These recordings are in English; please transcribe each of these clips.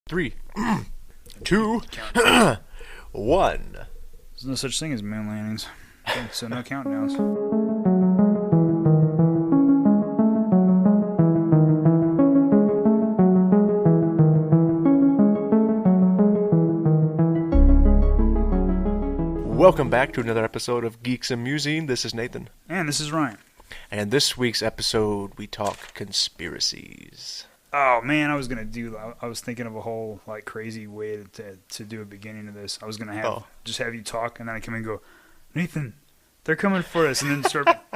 3, 2, 1. There's no such thing as moon landings, so no countdowns. Welcome back to another episode of Geeks-a-Musing. This is Nathan. And this is Ryan. And in this week's episode, we talk conspiracies. Oh man, I was thinking of a whole like crazy way to do a beginning of this. I was gonna just have you talk, and then I come and go, Nathan, they're coming for us, and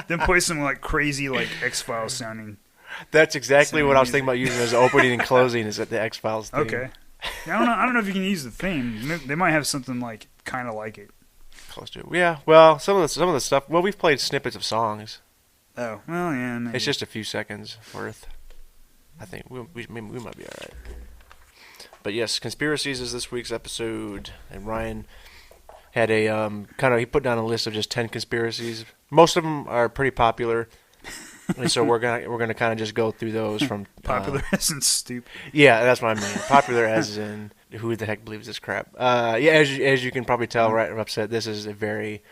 then play some like crazy like X-Files sounding. That's exactly what I was thinking about using as opening and closing. Is at the X-Files theme. Okay. I don't know if you can use the theme. They might have something like kind of like it. Close to it. Yeah. Well, some of the stuff. Well, we've played snippets of songs. Oh well, yeah. Maybe. It's just a few seconds worth. I think we might be all right. But yes, Conspiracies is this week's episode, and Ryan had a he put down a list of just 10 conspiracies. Most of them are pretty popular, and so we're gonna kind of just go through those from popular as in stupid. Yeah, that's what I mean. Popular as in who the heck believes this crap? Yeah, as you can probably tell right upset, this is a very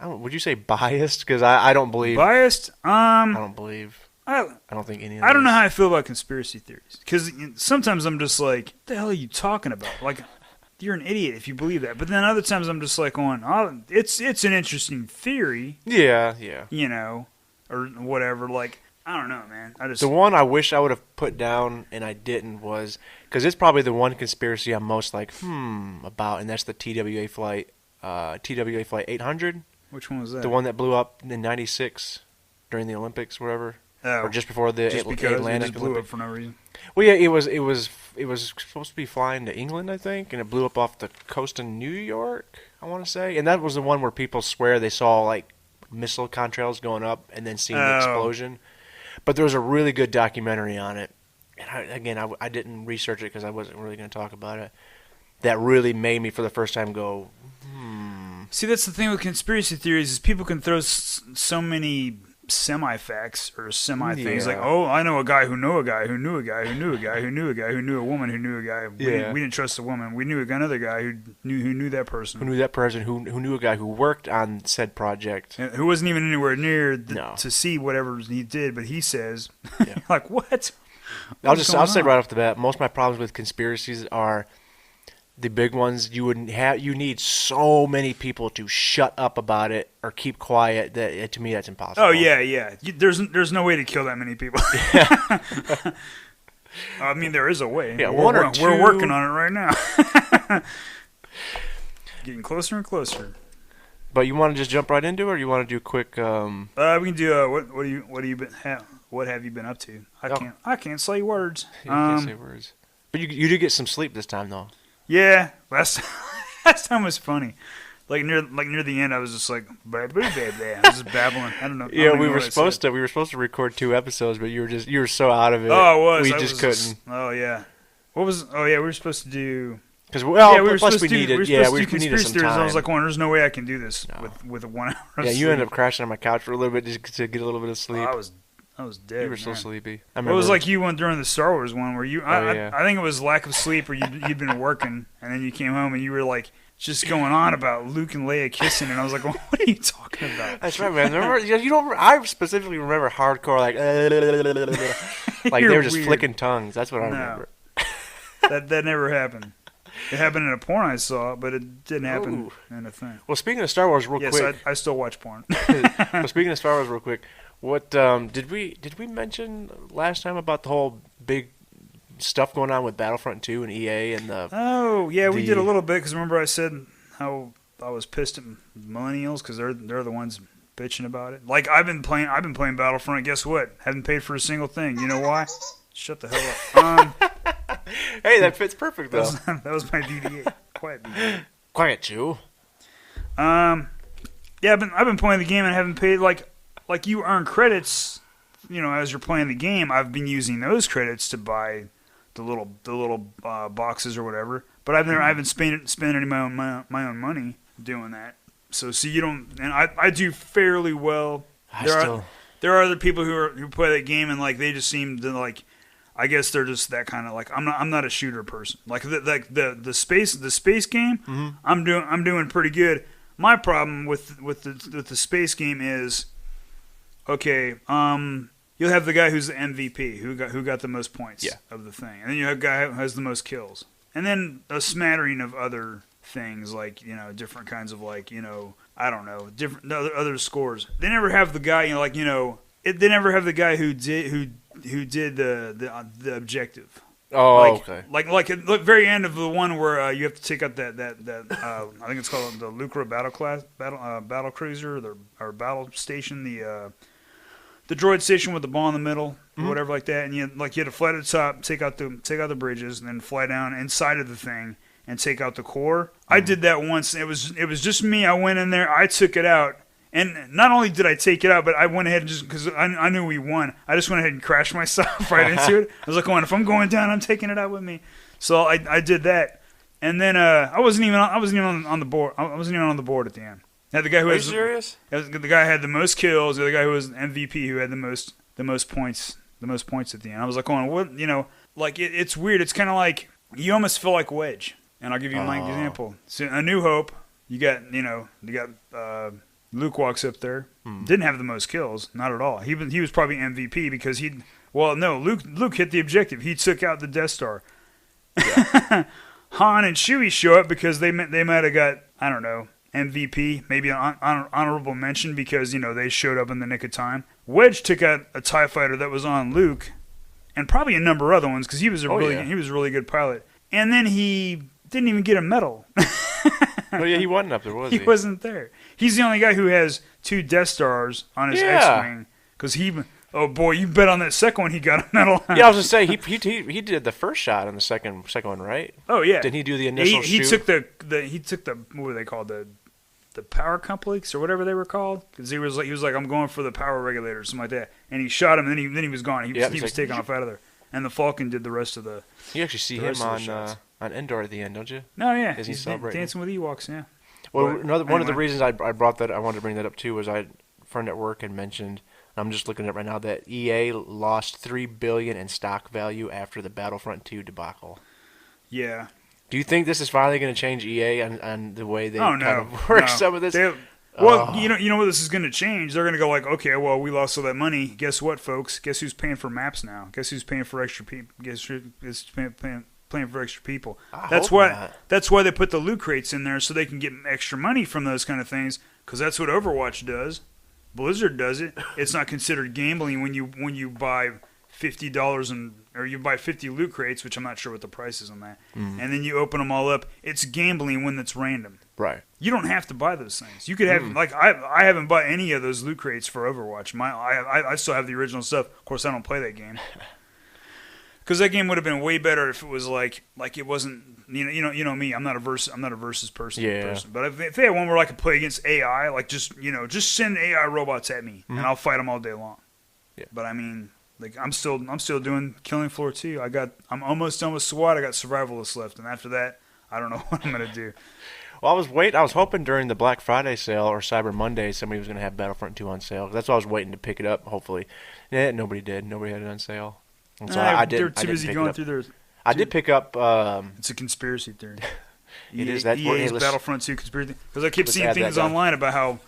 would you say biased? Because I don't believe biased. I don't believe. I don't think any of I don't know how I feel about conspiracy theories. Because sometimes I'm just like, what the hell are you talking about? Like, you're an idiot if you believe that. But then other times I'm just like going, oh, it's an interesting theory. Yeah. You know, or whatever. Like, I don't know, man. The one I wish I would have put down and I didn't was, because it's probably the one conspiracy I'm most like, about, and that's the TWA flight 800. Which one was that? The one that blew up in '96 during the Olympics, whatever. Oh, or just before the Atlantic blew up for no reason. Well, yeah, it was supposed to be flying to England, I think, and it blew up off the coast of New York, I want to say, and that was the one where people swear they saw like missile contrails going up and then seeing the explosion. But there was a really good documentary on it, and I didn't research it because I wasn't really going to talk about it. That really made me for the first time go, See, that's the thing with conspiracy theories is people can throw so many semi-facts or semi-things like, oh, I know a guy who knew a guy who knew a guy who knew a guy who knew a guy who knew a woman who knew a guy. We didn't trust a woman. We knew another guy who knew that person. Who knew a guy who worked on said project. Who wasn't even anywhere near to see whatever he did, but he says, like, what? I'll say right off the bat, most of my problems with conspiracies are the big ones. You need so many people to shut up about it or keep quiet that to me that's impossible. Oh yeah. There's no way to kill that many people. I mean, there is a way. Yeah, we're working on it right now. Getting closer and closer. But you want to just jump right into it, or you want to do a quick? We can do. What have you been up to? I can't say words. You can't say words. But you did get some sleep this time, though. Yeah, last time was funny. Like near the end, I was just like, I was just babbling. I don't know. Yeah, we were supposed to record 2 episodes, but you were so out of it. Oh, it was. We just couldn't. Oh yeah. What was? Oh yeah, we were supposed to do. Because we needed some time. I was like, well, there's no way I can do this with 1 hour. Yeah, you ended up crashing on my couch for a little bit just to get a little bit of sleep. I was dead. You were so sleepy. It was like you went during the Star Wars one where you. I think it was lack of sleep, or you'd been working, and then you came home and you were like just going on about Luke and Leia kissing, and I was like, well, what are you talking about? That's right, man. Remember, you don't. I specifically remember hardcore like like they were just flicking tongues. That's what I remember. That never happened. It happened in a porn I saw, but it didn't happen in a thing. Well, speaking of Star Wars, quick. Yes, I still watch porn. Well, speaking of Star Wars, real quick. What did we mention last time about the whole big stuff going on with Battlefront 2 and EA and the? Oh yeah, we did a little bit because remember I said how I was pissed at millennials because they're the ones bitching about it. Like I've been playing Battlefront. Guess what? Haven't paid for a single thing. You know why? Shut the hell up. Hey, that fits perfect though. That was my DD8. Quiet DD8. Quiet you. Yeah, I've been playing the game and haven't paid like you earn credits, you know, as you're playing the game. I've been using those credits to buy the little boxes or whatever. But I haven't spent any of my own money doing that. So see, you don't, and I do fairly well. There are other people who play that game and like they just seem to like. I guess they're just that kind of like I'm not a shooter person. Like the space game, I'm doing pretty good. My problem with the space game is, okay, you'll have the guy who's the MVP who got the most points of the thing, and then you have a guy who has the most kills, and then a smattering of other things like different kinds of like I don't know different other scores. They never have the guy they never have the guy who did the objective. Oh, okay. Like at the very end of the one where you have to take out that I think it's called the Lucra battle cruiser or battle station, the droid station with the ball in the middle or whatever like that, and you had to fly to the top, take out the bridges, and then fly down inside of the thing and take out the core. I did that once. It was just me. I went in there, I took it out. And not only did I take it out, but I went ahead and just, because I knew we won, I just went ahead and crashed myself right into it. I was like, if I'm going down, I'm taking it out with me. So I did that. And then I wasn't even on the board. I wasn't even on the board at the end. Had the guy who Are you serious? The guy who had the most kills, the other guy who was MVP who had the most points at the end. I was like, what? Like it's weird. It's kind of like you almost feel like Wedge. And I'll give you my example. So A New Hope, you got Luke walks up there. Didn't have the most kills, not at all. He was probably MVP because Luke hit the objective. He took out the Death Star. Yeah. Han and Chewie show up because they might have got, I don't know, MVP, maybe an honorable mention because they showed up in the nick of time. Wedge took out a TIE fighter that was on Luke, and probably a number of other ones because he was a really good pilot. And then he didn't even get a medal. Oh yeah, he wasn't up there, was he? He wasn't there. He's the only guy who has 2 Death Stars on his X-wing. Because oh boy, you bet on that second one he got a medal. Yeah, I was gonna say he did the first shot on the second one, right? Oh yeah. Didn't he do the initial shoot? He took the what were they called, the power complex or whatever they were called? Because he was like I'm going for the power regulator or something like that, and he shot him, and then he was gone. He was taken off out of there, and the Falcon did the rest of the. You actually see him on Endor at the end, don't you? No, yeah, he's dancing with Ewoks, yeah. Well, one of the reasons I brought that, I wanted to bring that up too, was a friend at work had mentioned, I'm just looking at it right now, that EA lost $3 billion in stock value after the Battlefront 2 debacle. Yeah. Do you think this is finally going to change EA on the way they kind of work some of this? You know what this is going to change? They're going to go like, okay, well, we lost all that money. Guess what, folks? Guess who's paying for maps now? Guess who's paying for extra people? Guess who's paying for extra people? That's why they put the loot crates in there, so they can get extra money from those kind of things, because that's what Overwatch does. Blizzard does it. It's not considered gambling when you buy $50 or you buy 50 loot crates, which I'm not sure what the price is on that, and then you open them all up. It's gambling when it's random. Right. You don't have to buy those things. You could have like I haven't bought any of those loot crates for Overwatch. I still have the original stuff. Of course, I don't play that game. Because that game would have been way better if it was like it wasn't, you know me. I'm not a versus person. Yeah. But if they had one where I could play against AI, like just send AI robots at me and I'll fight them all day long. Yeah. But I mean, like I'm still doing Killing Floor 2. I'm almost done with SWAT. I got Survivalist left, and after that, I don't know what I'm gonna do. Well, I was hoping during the Black Friday sale or Cyber Monday somebody was gonna have Battlefront 2 on sale. That's why I was waiting to pick it up. Hopefully, nobody did. Nobody had it on sale. And so I didn't. They're too busy going through their. I did pick up. It's a conspiracy theory. It is that EA's Battlefront 2 conspiracy, because I keep seeing things online about how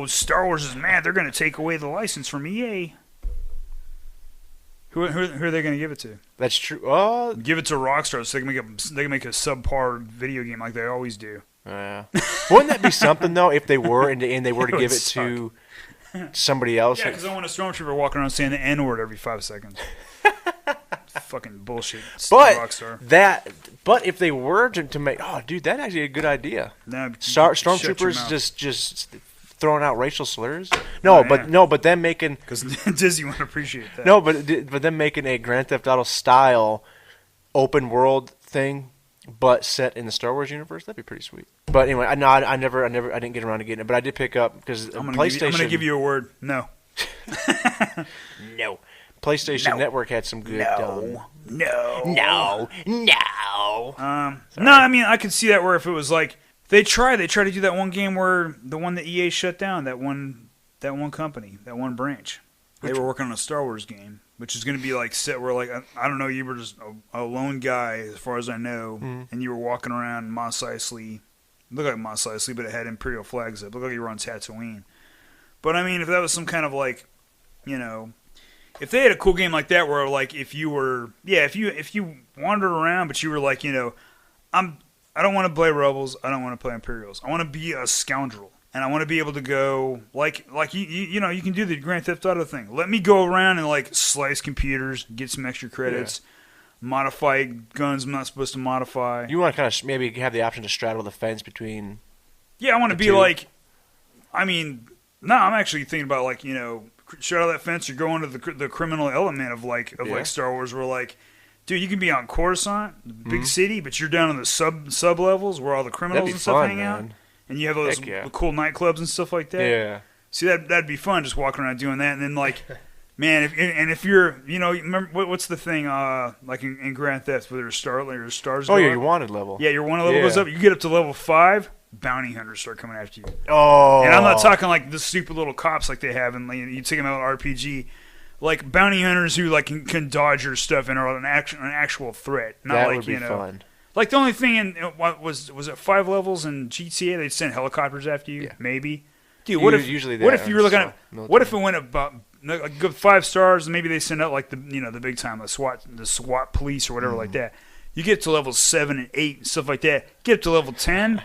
Star Wars is mad. They're going to take away the license from EA. Who are they going to give it to? That's true. Give it to Rockstar so they can make a subpar video game like they always do. Yeah. Wouldn't that be something though if they were and they were to give it to somebody else? Yeah, because I want a stormtrooper walking around saying the N-word every 5 seconds. Fucking bullshit. But if they were to make, dude, that's actually a good idea. No, stormtroopers just throwing out racial slurs. But them making, because Disney won't appreciate that. No, but them making a Grand Theft Auto style open world thing, but set in the Star Wars universe, that'd be pretty sweet. But anyway, I didn't get around to getting it, but I did pick up because PlayStation. I'm gonna give you a word. No. No. PlayStation Network had some good. No. I mean, I could see that where if it was like they try to do that one game where the one that EA shut down, that one company, that one branch. They were working on a Star Wars game, which is going to be like set where like I don't know, you were just a lone guy as far as I know, and you were walking around Mos Eisley. It looked like Mos Eisley, but it had Imperial flags up. It looked like you were on Tatooine. But I mean, if that was some kind of like, you know, if they had a cool game like that where like if you wandered around but you were like, you know, I don't want to play Rebels, I don't want to play Imperials. I want to be a scoundrel. And I want to be able to go, like you know, you can do the Grand Theft Auto thing. Let me go around and, like, slice computers, get some extra credits, modify guns I'm not supposed to modify. You want to kind of maybe have the option to straddle the fence between... Yeah, I want to be like... I mean, no, I'm actually thinking about, like, you know, straddle that fence or go into the criminal element of like Star Wars where, like, dude, you can be on Coruscant, the big city, but you're down in the sub levels where all the criminals and stuff hang out. And you have those cool nightclubs and stuff like that. Yeah. See, that'd be fun, just walking around doing that. And then, like, man, if you're, you know, remember what's the thing, like in Grand Theft, where there's stars? Oh, yeah, your wanted level. Yeah, your wanted level goes up. You get up to level 5, bounty hunters start coming after you. Oh. And I'm not talking like the stupid little cops like they have, and you take them out with RPG. Like bounty hunters who like can dodge your stuff and are an actual threat. Not that like, would be fun. Like, the only thing in, was it 5 levels in GTA? They'd send helicopters after you? Yeah. Maybe. Dude, what if you were looking at, what if it went about, like, good 5 stars, and maybe they send out, like, the big time, the SWAT police or whatever like that. You get to level 7 and 8 and stuff like that. Get up to level 10,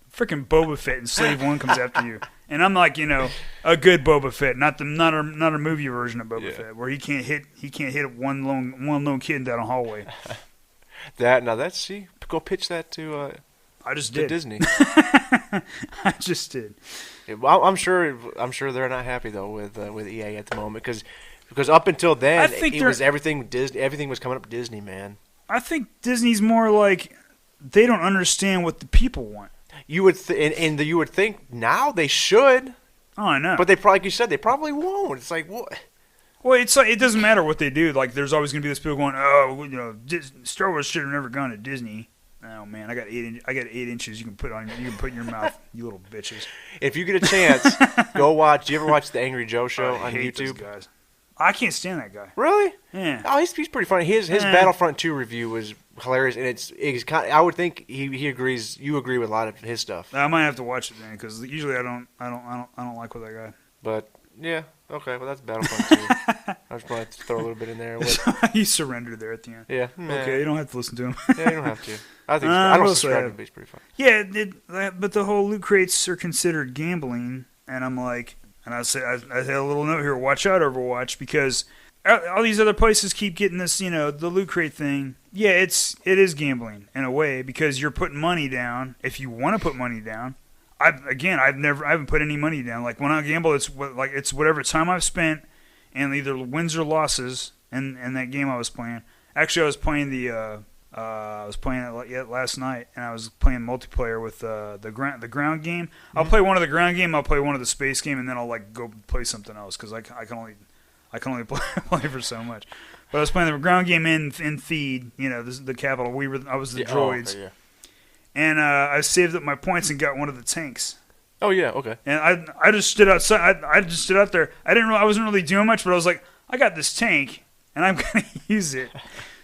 freaking Boba Fett and Slave 1 comes after you. And I'm like, you know, a good Boba Fett, not a movie version of Boba Fett, where he can't hit one lone kid down a hallway. Go pitch that to I just did. Disney. I just did. Yeah, well, I'm sure they're not happy though with EA at the moment because up until then it was everything Disney. Everything was coming up Disney, man. I think Disney's more like they don't understand what the people want. You would you would think now they should. Oh, I know. But they probably, like you said, they probably won't. It's like what? Well, it's like, it doesn't matter what they do. Like, there's always going to be this people going, oh, you know, Star Wars should have never gone to Disney. Oh man, I got 8 inches. You can put in your mouth, you little bitches. If you get a chance, go watch. Do you ever watch the Angry Joe show on YouTube? Those guys. I can't stand that guy. Really? Yeah. Oh, he's pretty funny. His Battlefront 2 review was hilarious, and it's kind of, I would think he agrees. You agree with a lot of his stuff. I might have to watch it then because usually I don't like with that guy. But yeah. Okay, well, that's Battlefront 2. I just wanted to throw a little bit in there. He surrendered there at the end. Yeah. Okay, you don't have to listen to him. Yeah, you don't have to. I think I don't subscribe to him, but he's pretty fun. Yeah, but the whole loot crates are considered gambling, and I'm like, and I had a little note here, watch out, Overwatch, because all these other places keep getting this, you know, the loot crate thing. Yeah, it is gambling in a way because you're putting money down if you want to put money down. I haven't put any money down. Like when I gamble, it's whatever time I've spent, and either wins or losses in that game I was playing. Actually, I was playing it last night, and I was playing multiplayer with the ground game. I'll play one of the ground game, I'll play one of the space game, and then I'll like go play something else because I can only play for so much. But I was playing the ground game in Feed, you know, the capital. I was the droids. Okay, yeah. And I saved up my points and got one of the tanks. Oh yeah, okay. And I just stood outside. I just stood out there. I wasn't really doing much, but I was like, I got this tank, and I'm gonna use it.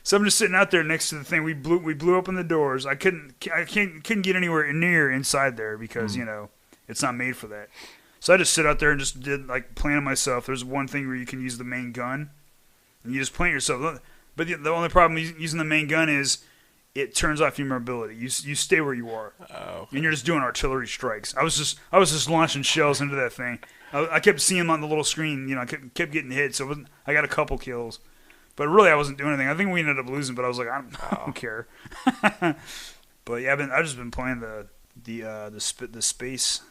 So I'm just sitting out there next to the thing. We blew open the doors. I couldn't get anywhere near inside there because you know it's not made for that. So I just sit out there and just did like planning myself. There's one thing where you can use the main gun, and you just plant yourself. But the only problem using the main gun is it turns off your mobility. You stay where you are, okay. And you're just doing artillery strikes. I was just launching shells into that thing. I kept seeing them on the little screen. You know, I kept getting hit. So I got a couple kills, but really I wasn't doing anything. I think we ended up losing, but I was like, I don't care. But yeah, I've just been playing the space,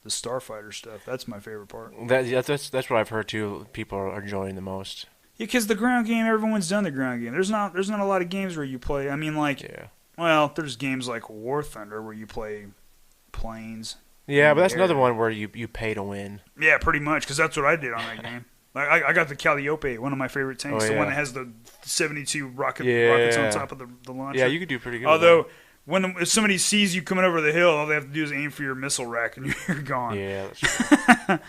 the starfighter stuff. That's my favorite part. That's what I've heard too. People are enjoying the most. Yeah, because the ground game, everyone's done the ground game. There's not a lot of games where you play. I mean, well, there's games like War Thunder where you play planes. Yeah, but that's another one where you pay to win. Yeah, pretty much, because that's what I did on that game. Like I got the Calliope, one of my favorite tanks, the one that has the 72 rockets on top of the launcher. Yeah, you could do pretty good. Although, if somebody sees you coming over the hill, all they have to do is aim for your missile rack, and you're gone. Yeah, that's true.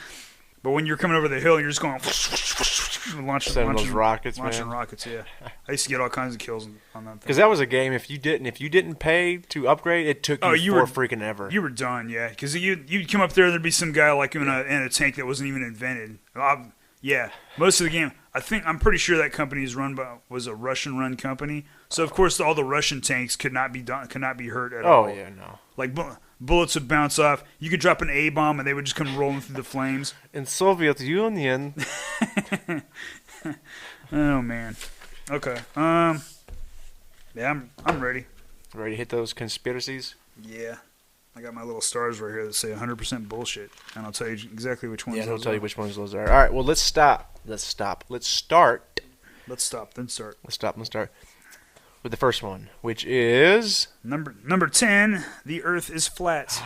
But when you're coming over the hill, you're just going Sending those rockets, launching man. rockets. Yeah, I used to get all kinds of kills on that thing. Because that was a game. If you didn't pay to upgrade, it took you freaking ever. You were done, yeah. Because you'd come up there, there'd be some guy like in a tank that wasn't even invented. Yeah, most of the game. I'm pretty sure that company was a Russian-run company. So of course all the Russian tanks could not be hurt at all. Oh yeah, no. Like bullets would bounce off. You could drop an A bomb and they would just come rolling through the flames. In Soviet Union. Oh man. Okay. Yeah, I'm ready. Ready to hit those conspiracies? Yeah. I got my little stars right here that say 100% bullshit, and I'll tell you exactly which ones. Yeah, those I'll tell are. you which ones those are. All right, well, let's stop. Let's start. Let's stop, then start. Let's start with the first one, which is Number 10. The Earth is flat.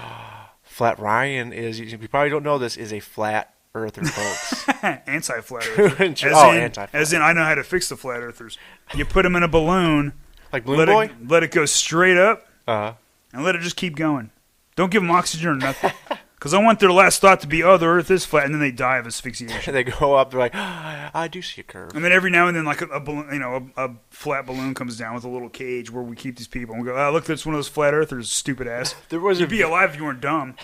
Flat. Ryan is. You probably don't know this. Is a flat earther, folks. Anti-flat Earther. Anti-flat. As in, I know how to fix the flat earthers. You put them in a balloon. Like Balloon Boy. Let it go straight up. Uh-huh. And let it just keep going. Don't give them oxygen or nothing. Because I want their last thought to be, oh, the Earth is flat, and then they die of asphyxiation. They go up. They're like, I do see a curve. And then every now and then, like a balloon, a flat balloon comes down with a little cage where we keep these people. And we go, oh, look, that's one of those flat earthers, stupid ass. You'd be alive if you weren't dumb.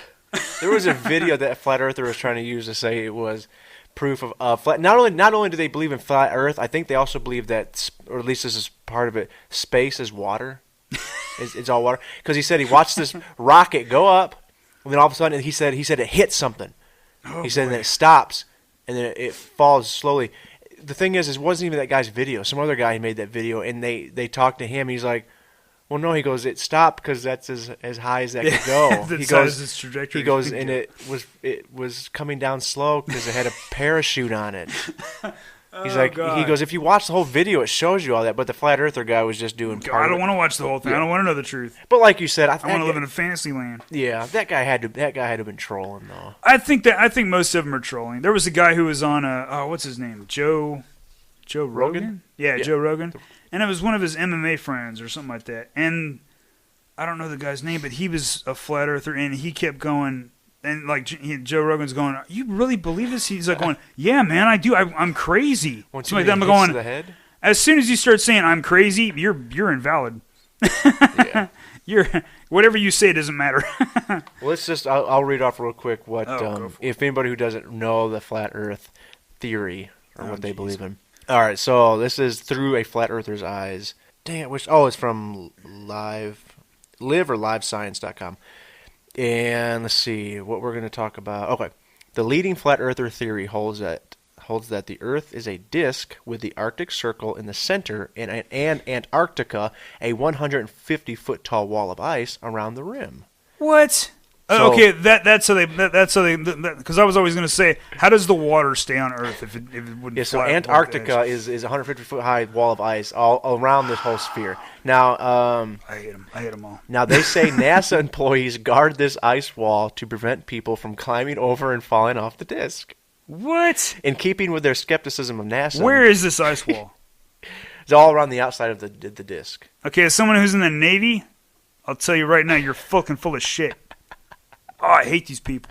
There was a video that a flat earther was trying to use to say it was proof of flat. Not only do they believe in flat Earth, I think they also believe that, or at least this is part of it, space is water. It's all water. Because he said he watched this rocket go up, and then all of a sudden he said it hit something. He said that it stops, and then it falls slowly. The thing is, it wasn't even that guy's video. Some other guy made that video, and they talked to him. He's like, well, no, he goes, it stopped because that's as high as that could go. He goes, its trajectory. He goes, and it was coming down slow because it had a parachute on it. He's like, God. He goes, if you watch the whole video, it shows you all that. But the flat earther guy was just doing part I of don't it. want to watch the whole thing. Yeah. I don't want to know the truth. But like you said, I want to live in a fantasy land. Yeah, that guy had to have been trolling though. I think most of them are trolling. There was a guy who was on what's his name? Joe Rogan? Yeah, Joe Rogan. And it was one of his MMA friends or something like that. And I don't know the guy's name, but he was a flat earther, and he kept going. And like Joe Rogan's going, you really believe this? He's like going, yeah, man, I do. I'm crazy. Once like I'm going. To the head? As soon as you start saying I'm crazy, you're invalid. Yeah. Whatever you say doesn't matter. Well, I'll read off real quick what if anybody who doesn't know the flat Earth theory or what they believe in. All right, so this is through a flat earther's eyes. Dang it, it's from livescience.com. And let's see what we're going to talk about. Okay. The leading flat earther theory holds that the Earth is a disk with the Arctic Circle in the center and Antarctica, a 150-foot tall wall of ice around the rim. What? Okay, that's so they because I was always going to say, how does the water stay on Earth if it wouldn't? Yeah, so Antarctica is a 150-foot high wall of ice all around this whole sphere. Now, I hate them all. Now they say NASA employees guard this ice wall to prevent people from climbing over and falling off the disk. What? In keeping with their skepticism of NASA. Where is this ice wall? It's all around the outside of the disk. Okay, as someone who's in the Navy, I'll tell you right now, you're fucking full of shit. Oh, I hate these people.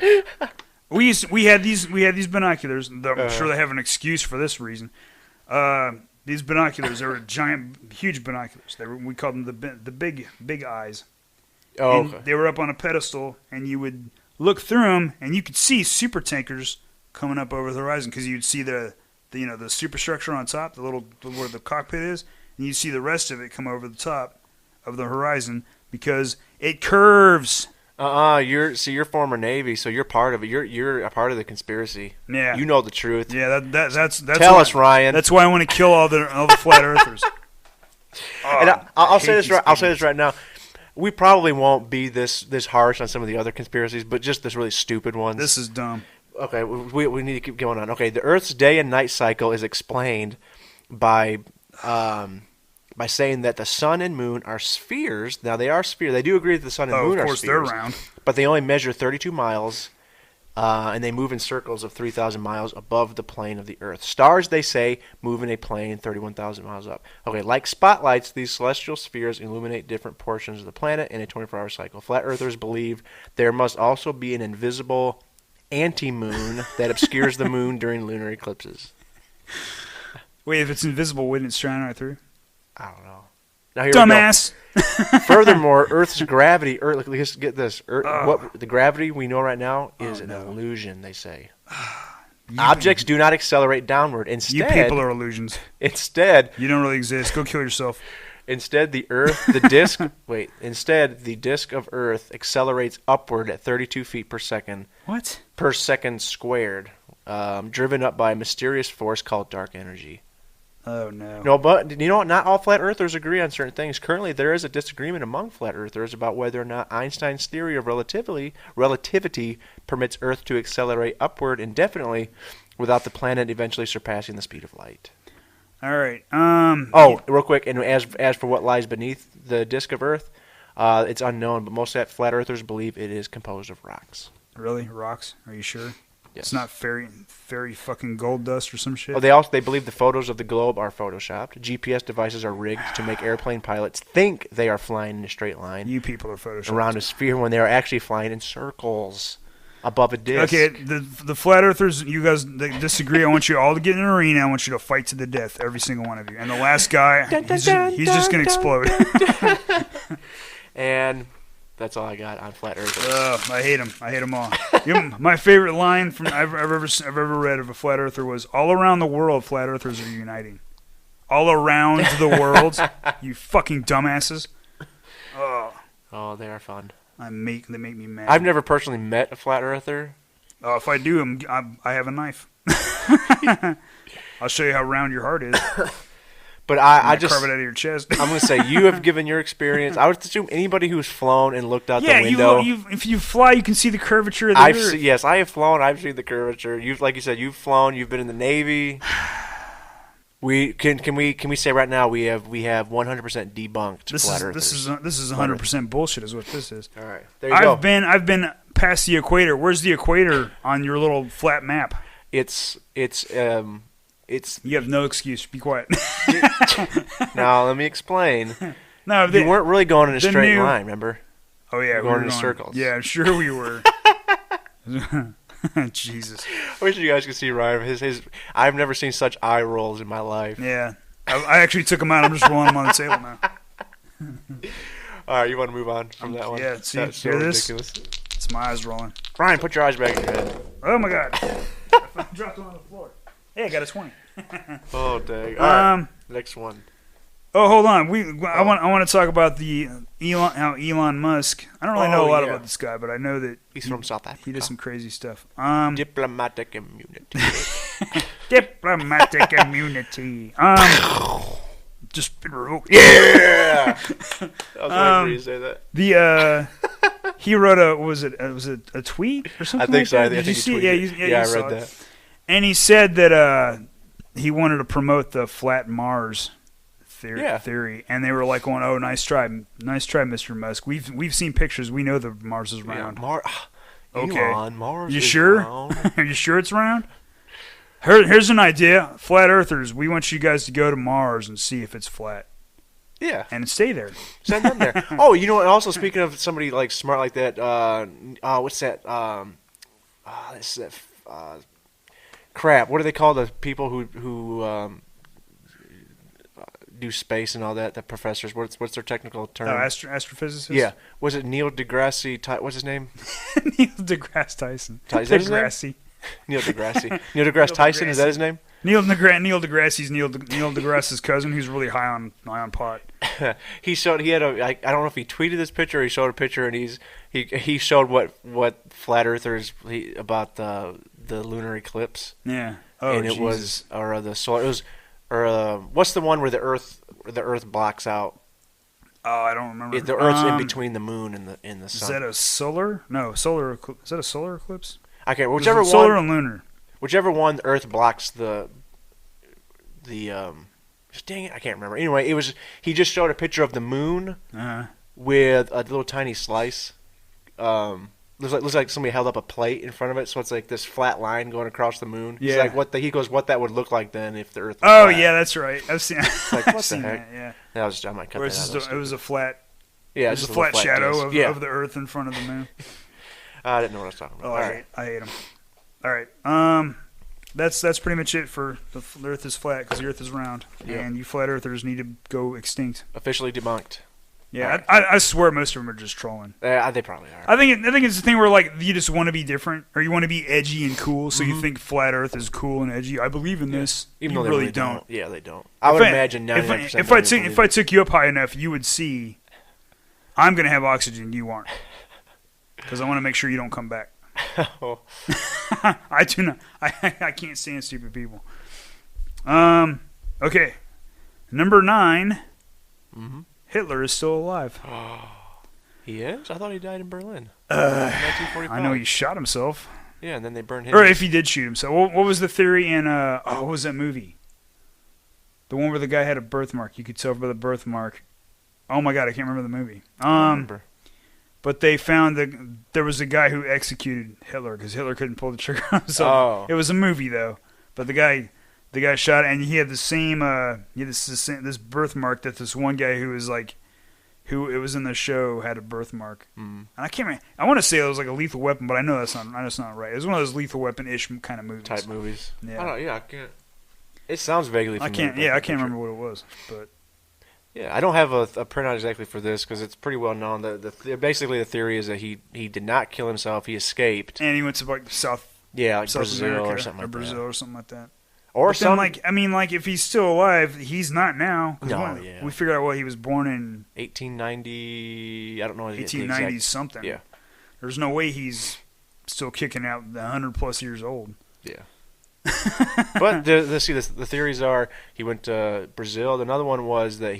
We had these binoculars. I'm sure they have an excuse for this reason. These binoculars, they were giant, huge binoculars. We called them the big eyes. Oh, and they were up on a pedestal, and you would look through them, and you could see super tankers coming up over the horizon because you'd see the superstructure on top, where the cockpit is, and you see the rest of it come over the top of the horizon because it curves. You're former Navy, so you're part of it. You're a part of the conspiracy. Yeah, you know the truth. Yeah, that's tell us, Ryan. That's why I want to kill all the flat earthers. And I'll say this right. I'll say this right now. We probably won't be this harsh on some of the other conspiracies, but just this really stupid ones. This is dumb. Okay, we need to keep going on. Okay, the Earth's day and night cycle is explained by saying that the sun and moon are spheres. Now, they are spheres. They do agree that the sun and moon are spheres. Of course, they're round. But they only measure 32 miles, and they move in circles of 3,000 miles above the plane of the Earth. Stars, they say, move in a plane 31,000 miles up. Okay, like spotlights, these celestial spheres illuminate different portions of the planet in a 24-hour cycle. Flat Earthers believe there must also be an invisible anti-moon that obscures the moon during lunar eclipses. Wait, if it's invisible, wouldn't it shine right through? I don't know. Now here Dumbass. we go. Furthermore, Earth's gravity. Let's get this. What the gravity we know right now is an illusion. They say. Objects do not accelerate downward. Instead, you people are illusions. Instead, you don't really exist. Go kill yourself. Instead, the disk of Earth accelerates upward at 32 feet per second. What? Per second squared, driven up by a mysterious force called dark energy. Oh, no. No, but you know what? Not all flat earthers agree on certain things. Currently, there is a disagreement among flat earthers about whether or not Einstein's theory of relativity permits Earth to accelerate upward indefinitely without the planet eventually surpassing the speed of light. All right. Real quick, and as for what lies beneath the disk of Earth, it's unknown, but most flat earthers believe it is composed of rocks. Really? Rocks? Are you sure? Yes. It's not fairy fucking gold dust or some shit? Oh, they believe the photos of the globe are photoshopped. GPS devices are rigged to make airplane pilots think they are flying in a straight line. You people are photoshopped. Around a sphere when they are actually flying in circles above a disc. Okay, the flat earthers, you guys disagree. I want you all to get in an arena. I want you to fight to the death, every single one of you. And the last guy, he's just going to explode. And that's all I got on flat earthers. I hate them. I hate them all. My favorite line I've ever read of a flat earther was, "All around the world, flat earthers are uniting." All around the world, you fucking dumbasses. Oh, they are fun. They make me mad. I've never personally met a flat earther. If I do, I have a knife. I'll show you how round your heart is. But I just carve it out of your chest. I'm going to say you have given your experience. I would assume anybody who's flown and looked out the window. If you fly, you can see the curvature of the Earth. Yes, I have flown. I've seen the curvature. Like you said, you've flown. You've been in the Navy. Can we say right now we have 100% debunked flat earthers. This is 100% bullshit. Is what this is. All right, there you go. I've been past the equator. Where's the equator on your little flat map? It's You have no excuse. Be quiet. Now let me explain. No, you weren't really going in a straight line, remember? Oh yeah, we were going in circles. Yeah, I'm sure we were. Jesus. I wish you guys could see Ryan. His I've never seen such eye rolls in my life. Yeah, I actually took them out. I'm just rolling them on the table now. All right, you want to move on from that one? Yeah, see, that's so hear ridiculous. This? It's my eyes rolling. Ryan, put your eyes back in your head. Oh my god! I dropped one on the floor. Hey, I got a 20. Oh dang! All right, next one. Oh, hold on. I want to talk about Elon Musk. I don't really know a lot about this guy, but I know that he's from South Africa. He did some crazy stuff. Diplomatic immunity. Diplomatic immunity. Just yeah. I was waiting for you to say that. He wrote a tweet or something? I think so. Did you see it? Yeah, I read that. And he said that he wanted to promote the flat Mars theory, and they were like going, "Oh, nice try, Mr. Musk. We've seen pictures. We know the Mars is round." Yeah, okay, Elon, Mars you is sure? round. Are you sure it's round? Here's an idea, flat earthers. We want you guys to go to Mars and see if it's flat. Yeah, and stay there. Send them there. Oh, you know what? Also, speaking of somebody like smart like that, what's that? Crap. What do they call the people who do space and all that? The professors. What's their technical term? Astrophysicists. Yeah. Was it Neil deGrasse? What's his name? Neil deGrasse Tyson. deGrasse. Neil deGrasse. Neil deGrasse Tyson. Is that his name? Neil deGrasse's Neil deGrasse's cousin, who's really high on pot. He had a. I don't know if he tweeted this picture or he showed a picture, and he showed what flat earthers about the lunar eclipse. Yeah. Oh, and it Jesus. The solar. It was what's the one where the Earth blocks out? Oh, I don't remember. The Earth's in between the moon and the sun. Is that a solar? No, solar. Is that a solar eclipse? Okay, whichever one. Solar and lunar. Whichever one, the Earth blocks the dang it, I can't remember. Anyway, he just showed a picture of the moon with a little tiny slice. Looks like somebody held up a plate in front of it, so it's like this flat line going across the moon. Yeah. He's like, he goes, what that would look like then if the Earth was flat. flat. Yeah, that's right. I've seen. Like, what the heck? That, yeah. I might cut that out. It was a flat. Yeah, it was a flat shadow of the Earth in front of the moon. I didn't know what I was talking about. Oh, I hate him. All right. That's pretty much it for the Earth is flat because the Earth is round, and you flat earthers need to go extinct. Officially debunked. Yeah, I swear most of them are just trolling. They probably are. I think it's the thing where like you just want to be different or you want to be edgy and cool, so you think flat Earth is cool and edgy. I believe in this, even you though they really don't. Yeah, they don't. I would imagine 99%. If I took you up high enough, you would see. I'm gonna have oxygen, you aren't, because I want to make sure you don't come back. Oh. I do not. I can't stand stupid people. Okay, number 9. Mm-hmm. Hitler is still alive. He is? I thought he died in Berlin. 1945. I know he shot himself. Yeah, and then they burned him. Or if he did shoot himself. What was the theory in, what was that movie? The one where the guy had a birthmark. You could tell by the birthmark. Oh my god, I can't remember the movie. I remember. But they found that there was a guy who executed Hitler because Hitler couldn't pull the trigger on himself. It was a movie though. But the guy shot, and he had the same, this birthmark that this one guy who was like, who it was in the show had a birthmark. And I can't remember. I want to say it was like a Lethal Weapon, but I know that's not right. It was one of those Lethal Weapon-ish kind of movies. Type movies. Yeah. I don't know. Yeah, I can't. It sounds vaguely familiar. I can't remember what it was, but. Yeah, I don't have a printout exactly for this because it's pretty well known. Basically, the theory is that he did not kill himself. He escaped. And he went to like South Brazil America, or something like Brazil that. or something like that. Or but then, if he's still alive, he's not now. No, we figured out he was born in 1890. I don't know. 1890 something. Yeah. There's no way he's still kicking out 100+ years old. Yeah. But the theories are he went to Brazil. Another one was that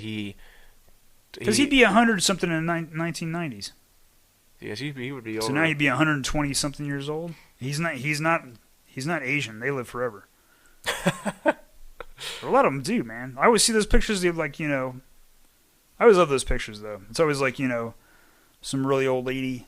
because he'd be 100 something in the 1990s. Yes, he would be older. So now he'd be 120 something years old. He's not Asian. They live forever. A lot of them do, man. I always see those pictures of I always love those pictures though. It's always some really old lady.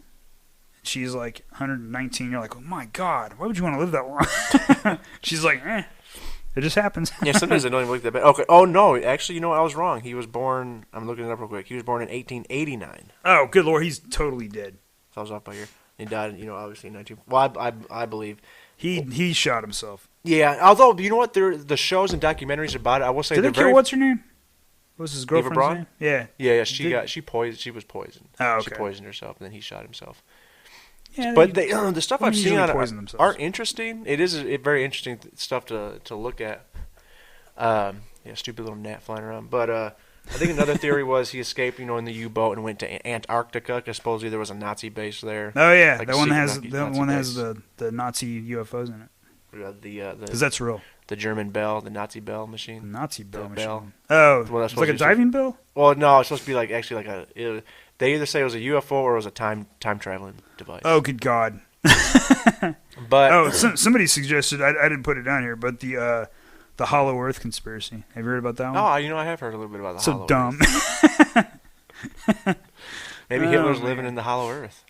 She's like 119. You're like, oh my god, why would you want to live that long? She's like, it just happens. Yeah, sometimes I don't even look that bad. Okay. Oh no, actually, I was wrong. He was born. I'm looking it up real quick. He was born in 1889. Oh, good lord, he's totally dead. So I was off by a year. He died, obviously in 19. Well, I believe he shot himself. Yeah, although you know what, the shows and documentaries about it, I will say. Did they kill what's her name? What was his girlfriend's name? Yeah. Yeah. She was poisoned. Oh, okay. She poisoned herself, and then he shot himself. Yeah, but the stuff I've seen on it are interesting. It is very interesting stuff to look at. Stupid little gnat flying around. But I think another theory was he escaped, in the U-boat and went to Antarctica because supposedly there was a Nazi base there. Oh yeah, that one has the Nazi UFOs in it. Because that's real. The German bell, the Nazi bell machine. The Nazi bell machine. Bell. Oh, well, it's like a diving bell? Well, no, it's supposed to be they either say it was a UFO or it was a time traveling device. Oh, good God! But somebody suggested I didn't put it down here, but the Hollow Earth conspiracy. Have you heard about that one? Oh, I have heard a little bit about the Hollow Earth. So dumb. Maybe Hitler's living in the Hollow Earth.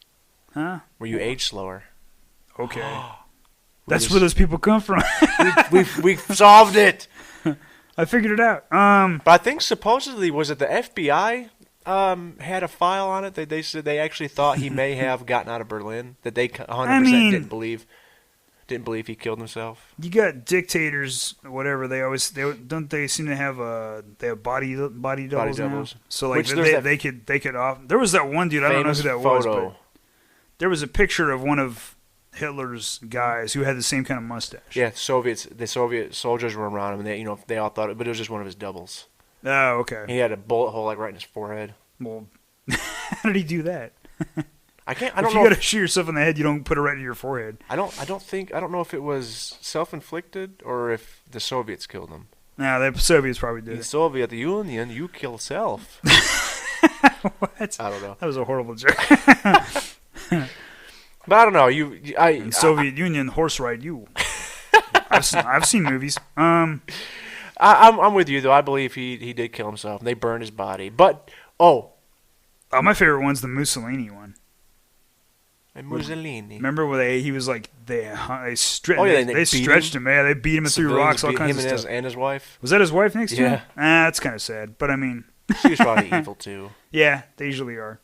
Huh? Where you age slower. Okay. That's where those people come from. we solved it. I figured it out. But I think supposedly was it the FBI had a file on it that they said they actually thought he may have gotten out of Berlin, that they 100% didn't believe he killed himself. You got dictators, whatever. They seem to have body doubles now. So they could off. There was that one dude, I don't know who that was, but there was a picture of one of Hitler's guys who had the same kind of mustache. Yeah, the Soviet soldiers were around him, and they all thought it, but it was just one of his doubles. Oh, okay. He had a bullet hole right in his forehead. Well, how did he do that? I don't know. If you got to shoot yourself in the head, you don't put it right in your forehead. I don't know if it was self-inflicted or if the Soviets killed him. No, the Soviets probably did. The Soviet Union, you kill self. What? I don't know. That was a horrible joke. But I don't know. Soviet Union horse ride you. I've seen movies. I'm with you though. I believe he did kill himself. And they burned his body. But my favorite one's the Mussolini one. Mussolini. Remember where he was like they stretched him. Yeah, they beat him through rocks, all kinds of stuff. And his wife. Was that his wife next to him? Yeah. That's kind of sad. But I mean, she was probably evil too. Yeah, they usually are.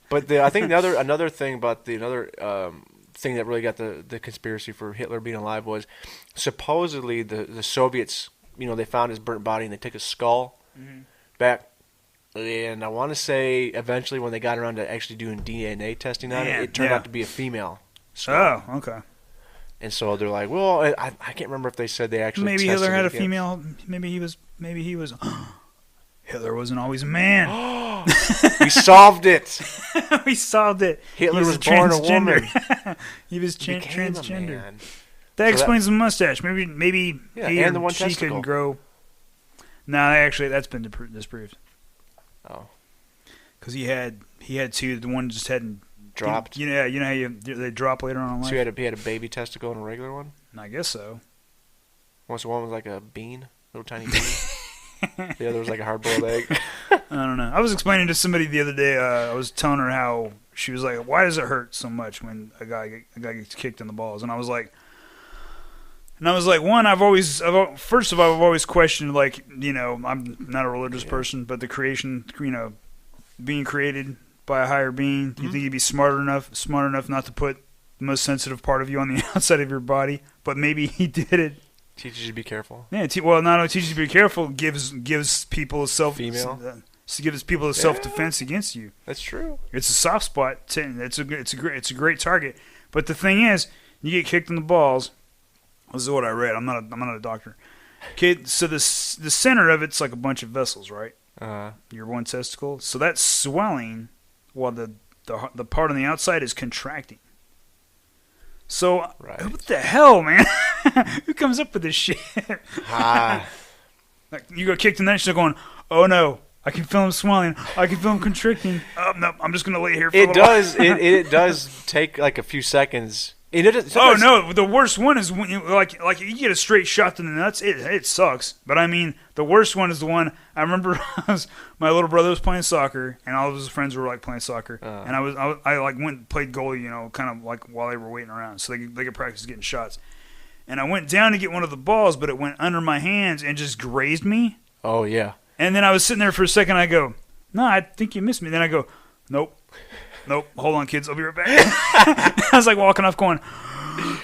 But I think another thing about another thing that really got the conspiracy for Hitler being alive was supposedly the Soviets, they found his burnt body and they took his skull back. And I want to say eventually when they got around to actually doing DNA testing on it turned out to be a female skull. Oh, okay. And so they're like, well, I can't remember if they said they actually maybe tested Hitler had it a female. Maybe he was. Hitler wasn't always a man. We solved it. We solved it. Hitler was born a woman. He was Became transgender. a man. That explains the mustache. Maybe he and the one she testicle. couldn't grow. No, actually, that's been disproved. Oh, because he had two. The one just hadn't dropped. You know how they drop later on in life. So he had a baby testicle and a regular one. I guess so. One was like a bean, little tiny bean. The other was like a hard-boiled egg. I don't know. I was explaining to somebody the other day. I was telling her how she was like, "Why does it hurt so much when a guy gets kicked in the balls?" And I was like, one, first of all, I've always questioned, like, I'm not a religious person, but the creation, being created by a higher being. Do you think he'd be smart enough not to put the most sensitive part of you on the outside of your body? But maybe he did it. Teaches you to be careful. Yeah, well, not only teaches you to be careful, gives people gives people a self-defense against you. That's true. It's a soft spot. It's a great target. But the thing is, you get kicked in the balls. This is what I read. I'm not a doctor. Kid, so the center of it's like a bunch of vessels, right? Your one testicle. So that's swelling, while the part on the outside is contracting. So what the hell, man? Who comes up with this shit? Like, you got kicked in that shit, going, oh no, I can feel him swelling. I can feel him constricting. Oh no, I'm just gonna lay here for a little while. It does take like a few seconds. Oh no, the worst one is when you you get a straight shot to the nuts. It sucks. But I mean, the worst one is the one I remember. My little brother was playing soccer, and all of his friends were like playing soccer, and I went and played goalie, kind of like while they were waiting around, so they could practice getting shots. And I went down to get one of the balls, but it went under my hands and just grazed me. Oh yeah. And then I was sitting there for a second. I go, no, I think you missed me. Then I go, nope. Hold on, kids. I'll be right back. I was like walking off, going,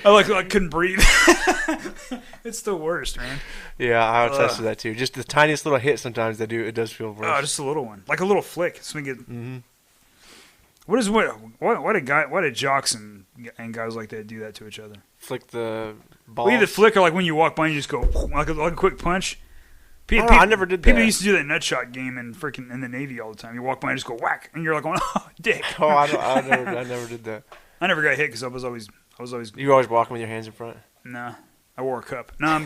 I couldn't breathe. It's the worst, man. Yeah, I attest to that too. Just the tiniest little hit sometimes it does feel worse. Oh, just a little one, like a little flick. Why did jocks and guys like that do that to each other? Flick the ball. Well, either flick or like when you walk by and you just go like a quick punch. I never did that. People used to do that nutshot game in the Navy all the time. You walk by and just go whack, and you're like, "Oh, dick." Oh, I never did that. I never got hit because I was always. You were always walking with your hands in front. Nah, I wore a cup. No,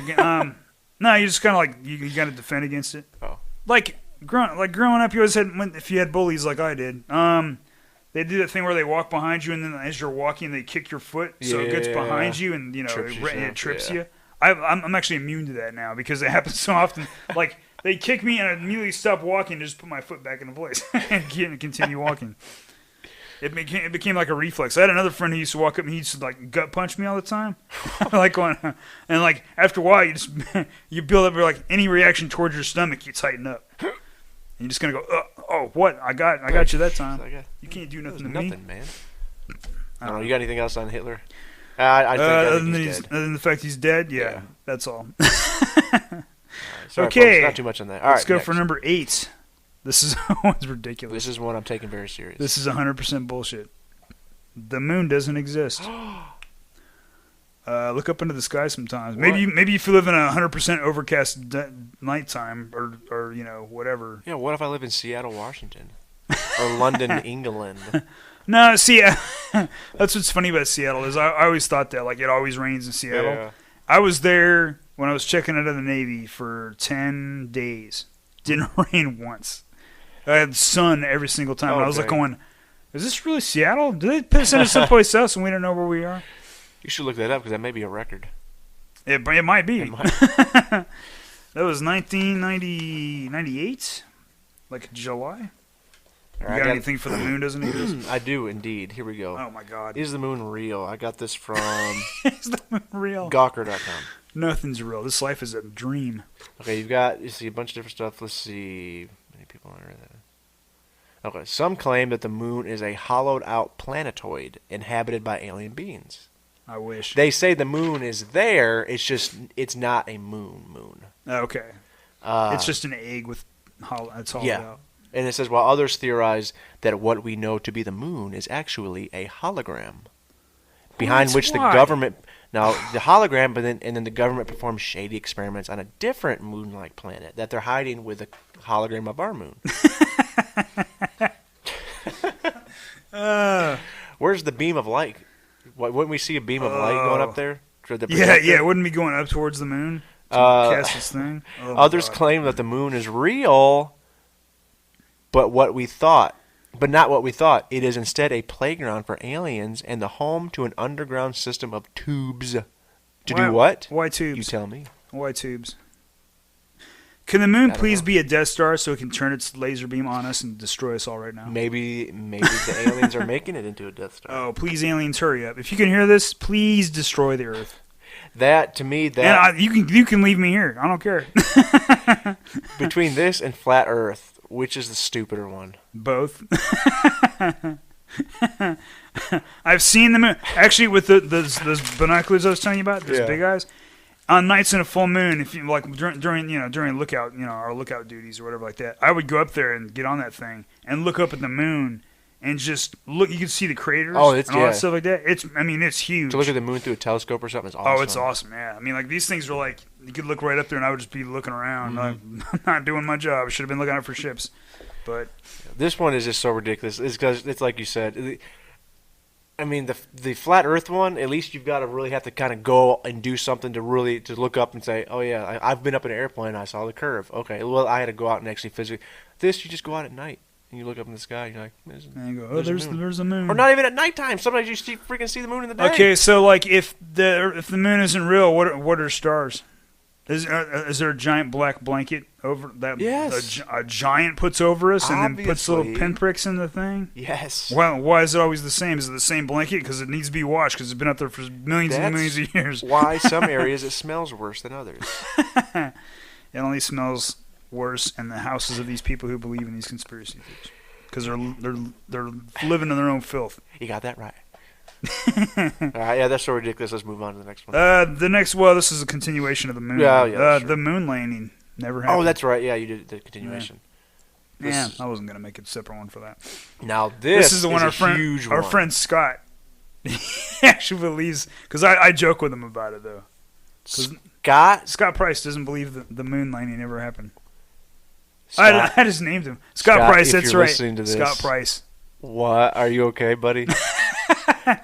no, you just kind of like you got to defend against it. Oh, like growing up, you always had if you had bullies like I did. They do that thing where they walk behind you, and then as you're walking, they kick your foot so it gets behind you, and it trips you. I'm actually immune to that now because it happens so often. Like, they kick me and I immediately stop walking and just put my foot back into place and continue walking. It became like a reflex. I had another friend who used to walk up and he used to like gut punch me all the time. Like going, and like after a while you build up like any reaction towards your stomach, you tighten up. And you're just gonna go, oh, what? I got you that time. You can't do nothing to me. Nothing, man. I don't know. You got anything else on Hitler? I think he's dead. Other than the fact he's dead, yeah. That's all. Sorry, okay, folks, not too much on that. All let's right, go next. For number 8. This is one's ridiculous. This is one I'm taking very serious. This is 100% bullshit. The moon doesn't exist. Look up into the sky sometimes. What? Maybe if you live in a 100% overcast nighttime or whatever. Yeah, what if I live in Seattle, Washington, or London, England? No, see, that's what's funny about Seattle is I always thought that like it always rains in Seattle. Yeah. I was there when I was checking out of the Navy for 10 days. Didn't rain once. I had sun every single time. And I was like going, is this really Seattle? Did they send us someplace else and we don't know where we are? You should look that up because that may be a record. It might be. It might. That was 1998, like July. You got anything for the moon doesn't exist? I do indeed. Here we go. Oh my God. Is the moon real? I got this from Is the moon real? Gawker.com. Nothing's real. This life is a dream. Okay, you see a bunch of different stuff. Let's see. Many people are that. Okay. Some claim that the moon is a hollowed-out planetoid inhabited by alien beings. I wish. They say the moon is there. It's not a moon. Okay. It's just an egg with it's hollowed out. And it says, while others theorize that what we know to be the moon is actually a hologram, behind which the government the hologram, and then the government performs shady experiments on a different moon-like planet that they're hiding with a hologram of our moon. Where's the beam of light? Wouldn't we see a beam of light going up there? Yeah. Wouldn't be going up towards the moon to cast this thing. Others claim that the moon is real, but not what we thought. It is instead a playground for aliens and the home to an underground system of tubes. Do what? Why tubes? You tell me. Why tubes? Can the moon please be a Death Star so it can turn its laser beam on us and destroy us all right now? Maybe the aliens are making it into a Death Star. Oh, please, aliens, hurry up! If you can hear this, please destroy the Earth. And you can leave me here. I don't care. Between this and flat Earth, which is the stupider one? Both. I've seen the moon. Actually, with those binoculars I was telling you about, those big eyes. On nights in a full moon, if you like during lookout, our lookout duties or whatever like that, I would go up there and get on that thing and look up at the moon and just look. You can see the craters and all that stuff like that. It's huge. To look at the moon through a telescope or something is awesome. Oh, it's awesome. Yeah, I mean, like these things are like you could look right up there and I would just be looking around. Mm-hmm. I'm not doing my job. I should have been looking out for ships, but this one is just so ridiculous. It's because it's like you said. I mean, the flat Earth one, at least you've got to really have to kind of go and do something to look up and say, oh, yeah, I've been up in an airplane, I saw the curve. Okay, well, I had to go out and actually physically. This, you just go out at night, and you look up in the sky, and you're like, there's a moon. Or not even at nighttime. Sometimes you freaking see the moon in the day. Okay, so, like, if the moon isn't real, what are stars? Is there a giant black blanket over that? Yes. A giant puts over us and Obviously. then puts little pinpricks in the thing? Yes. Well, why is it always the same? Is it the same blanket? Because it needs to be washed because it's been up there for millions and millions of years. Why some areas it smells worse than others. It only smells worse in the houses of these people who believe in these conspiracy theories. Because they're living in their own filth. You got that right. All right, yeah, that's so ridiculous. Let's move on to the next one. This is a continuation of the moon. Yeah, sure. The moon landing never happened. Oh, that's right. Yeah, you did the continuation. Yeah, I wasn't gonna make a separate one for that. Now this is the one our friend Scott he actually believes, because I joke with him about it though. Scott Price doesn't believe the moon landing ever happened. I just named him Scott Price. That's right, Scott Price. What? Are you okay, buddy?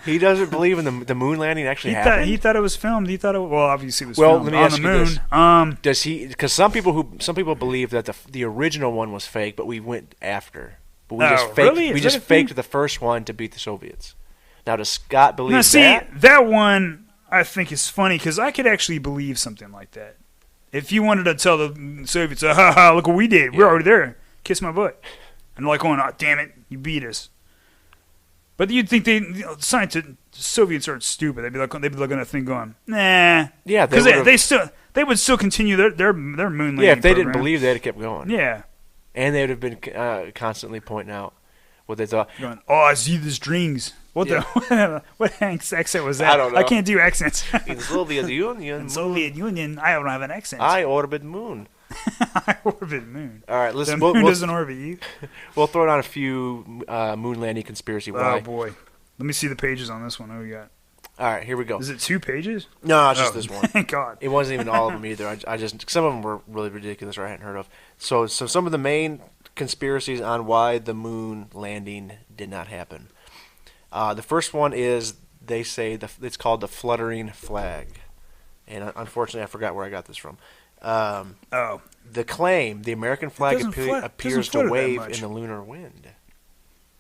He doesn't believe in the moon landing actually happened. He thought it was filmed. He thought obviously it was filmed let me on ask the you moon. This. Does he? Because some people believe that the original one was fake, but we went after. But we just faked. Really? We just faked the first one to beat the Soviets. Now, does Scott believe that? See, that one I think is funny because I could actually believe something like that. If you wanted to tell the Soviets, look what we did. We're already there. Kiss my butt. And like going, oh, damn it, you beat us. But you'd think Soviets aren't stupid. They'd be looking at that thing going, nah. Yeah, because they would still continue their moon landing. Yeah, if they program. didn't believe, they'd have kept going. Yeah, and they would have been constantly pointing out what they thought. Going, oh, I see these dreams. What accent was that? I don't know. I can't do accents. In Soviet Union. Soviet Union, I don't have an accent. I orbit moon. I orbit moon. All right, the moon doesn't orbit you. We'll throw down a few moon landing conspiracy. Oh boy, let me see the pages on this one. What do we got? All right, here we go. Is it 2 pages? No, it's just this one. Thank God. It wasn't even all of them either. I just some of them were really ridiculous or I hadn't heard of. So some of the main conspiracies on why the moon landing did not happen. The first one is they say it's called the fluttering flag, and unfortunately I forgot where I got this from. The claim the American flag appears to wave in the lunar wind.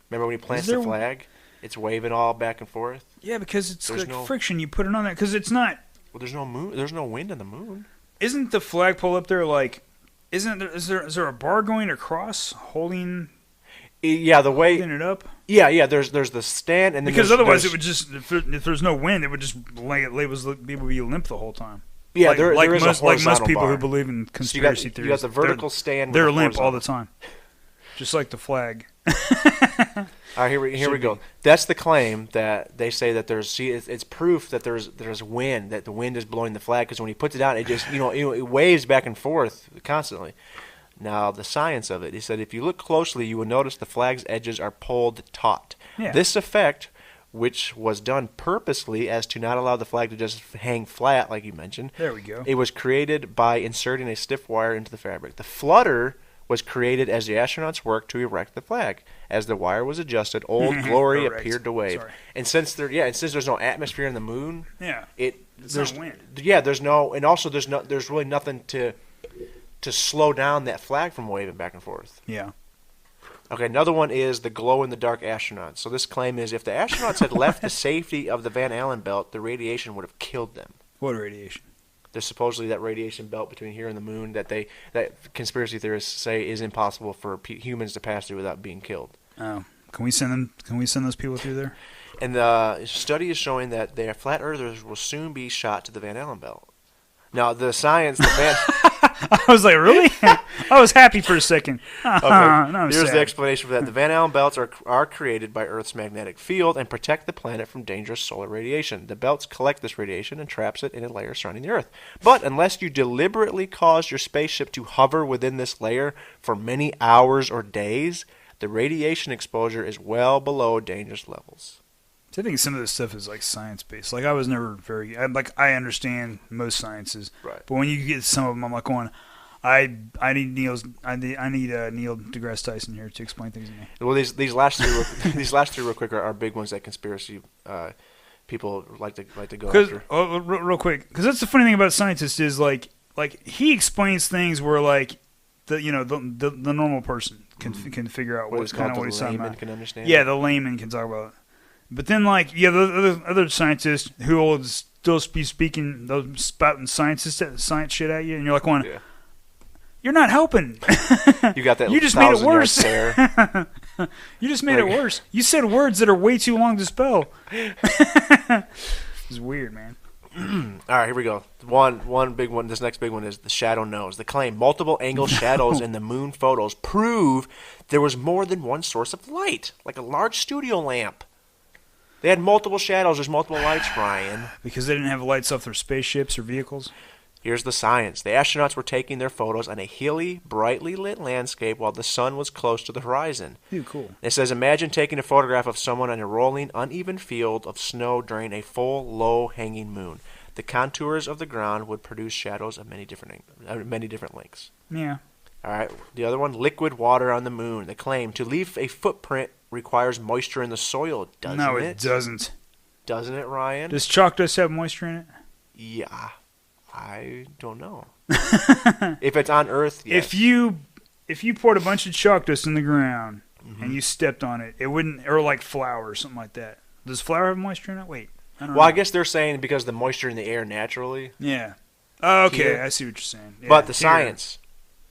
Remember when he plants the flag? It's waving all back and forth. Yeah, because it's friction. You put it on there because it's not. Well, there's no moon. There's no wind on the moon. Isn't the flagpole up there like? Is there a bar going across holding? Yeah, the way holding it up. Yeah. There's the stand and then because otherwise it would just if there's no wind it would just people be limp the whole time. Yeah, like most people bar. who believe in conspiracy theories. You got the vertical stand. They're limp all the time, just like the flag. All right, here we go. That's the claim that they say that there's. See, it's proof that there's wind, that the wind is blowing the flag, because when he puts it down, it just it waves back and forth constantly. Now the science of it, he said, if you look closely, you will notice the flag's edges are pulled taut. Yeah. This effect, which was done purposely as to not allow the flag to just hang flat, like you mentioned. There we go. It was created by inserting a stiff wire into the fabric. The flutter was created as the astronauts worked to erect the flag. As the wire was adjusted, Old Glory appeared to wave. Sorry. And since there's no atmosphere in the moon, there's no wind. Yeah, there's no, and also there's really nothing to slow down that flag from waving back and forth. Yeah. Okay, another one is the glow-in-the-dark astronauts. So this claim is if the astronauts had left the safety of the Van Allen belt, the radiation would have killed them. What radiation? There's supposedly that radiation belt between here and the moon that conspiracy theorists say is impossible for humans to pass through without being killed. Oh, can we send them? Can we send those people through there? And the study is showing that their flat earthers will soon be shot to the Van Allen belt. Now the science, I was like, really? I was happy for a second. Okay. No, Here's sad. the explanation for that. The Van Allen belts are created by Earth's magnetic field and protect the planet from dangerous solar radiation. The belts collect this radiation and traps it in a layer surrounding the Earth. But unless you deliberately cause your spaceship to hover within this layer for many hours or days, the radiation exposure is well below dangerous levels. I think some of this stuff is like science based. Like I was never I understand most sciences, Right. But when you get some of them, I'm like going, I need Neil deGrasse Tyson here to explain things to me. Well, these last three real quick are big ones that conspiracy people like to go after. Real quick, because that's the funny thing about scientists is like he explains things where like the normal person can figure out what he's talking about. Can understand. Yeah, the layman can talk about it. But then, like, yeah, the other scientists who will still be speaking, those spouting science shit at you, and you're like, going, you're not helping. You got that. You just made it worse. You just made it Like- worse. You said words that are way too long to spell. It's weird, man. All right, here we go. One big one. This next big one is the shadow nose. The claim multiple angle shadows in the moon photos prove there was more than one source of light, like a large studio lamp. They had multiple shadows. There's multiple lights, Ryan. Because they didn't have lights off their spaceships or vehicles. Here's the science. The astronauts were taking their photos on a hilly, brightly lit landscape while the sun was close to the horizon. Ooh, cool. It says, imagine taking a photograph of someone on a rolling, uneven field of snow during a full, low-hanging moon. The contours of the ground would produce shadows of many different lengths. Yeah. All right, the other one, liquid water on the moon. The claim, to leave a footprint requires moisture in the soil, doesn't it? No, it doesn't. Doesn't it, Ryan? Does chalk dust have moisture in it? Yeah, I don't know. If it's on Earth, yes. If you poured a bunch of chalk dust in the ground and you stepped on it, it wouldn't, or like flour or something like that. Does flour have moisture in it? Wait, I don't know. Well, I guess they're saying because the moisture in the air naturally. Yeah. Oh, okay, Here. I see what you're saying. Yeah, But the here. science,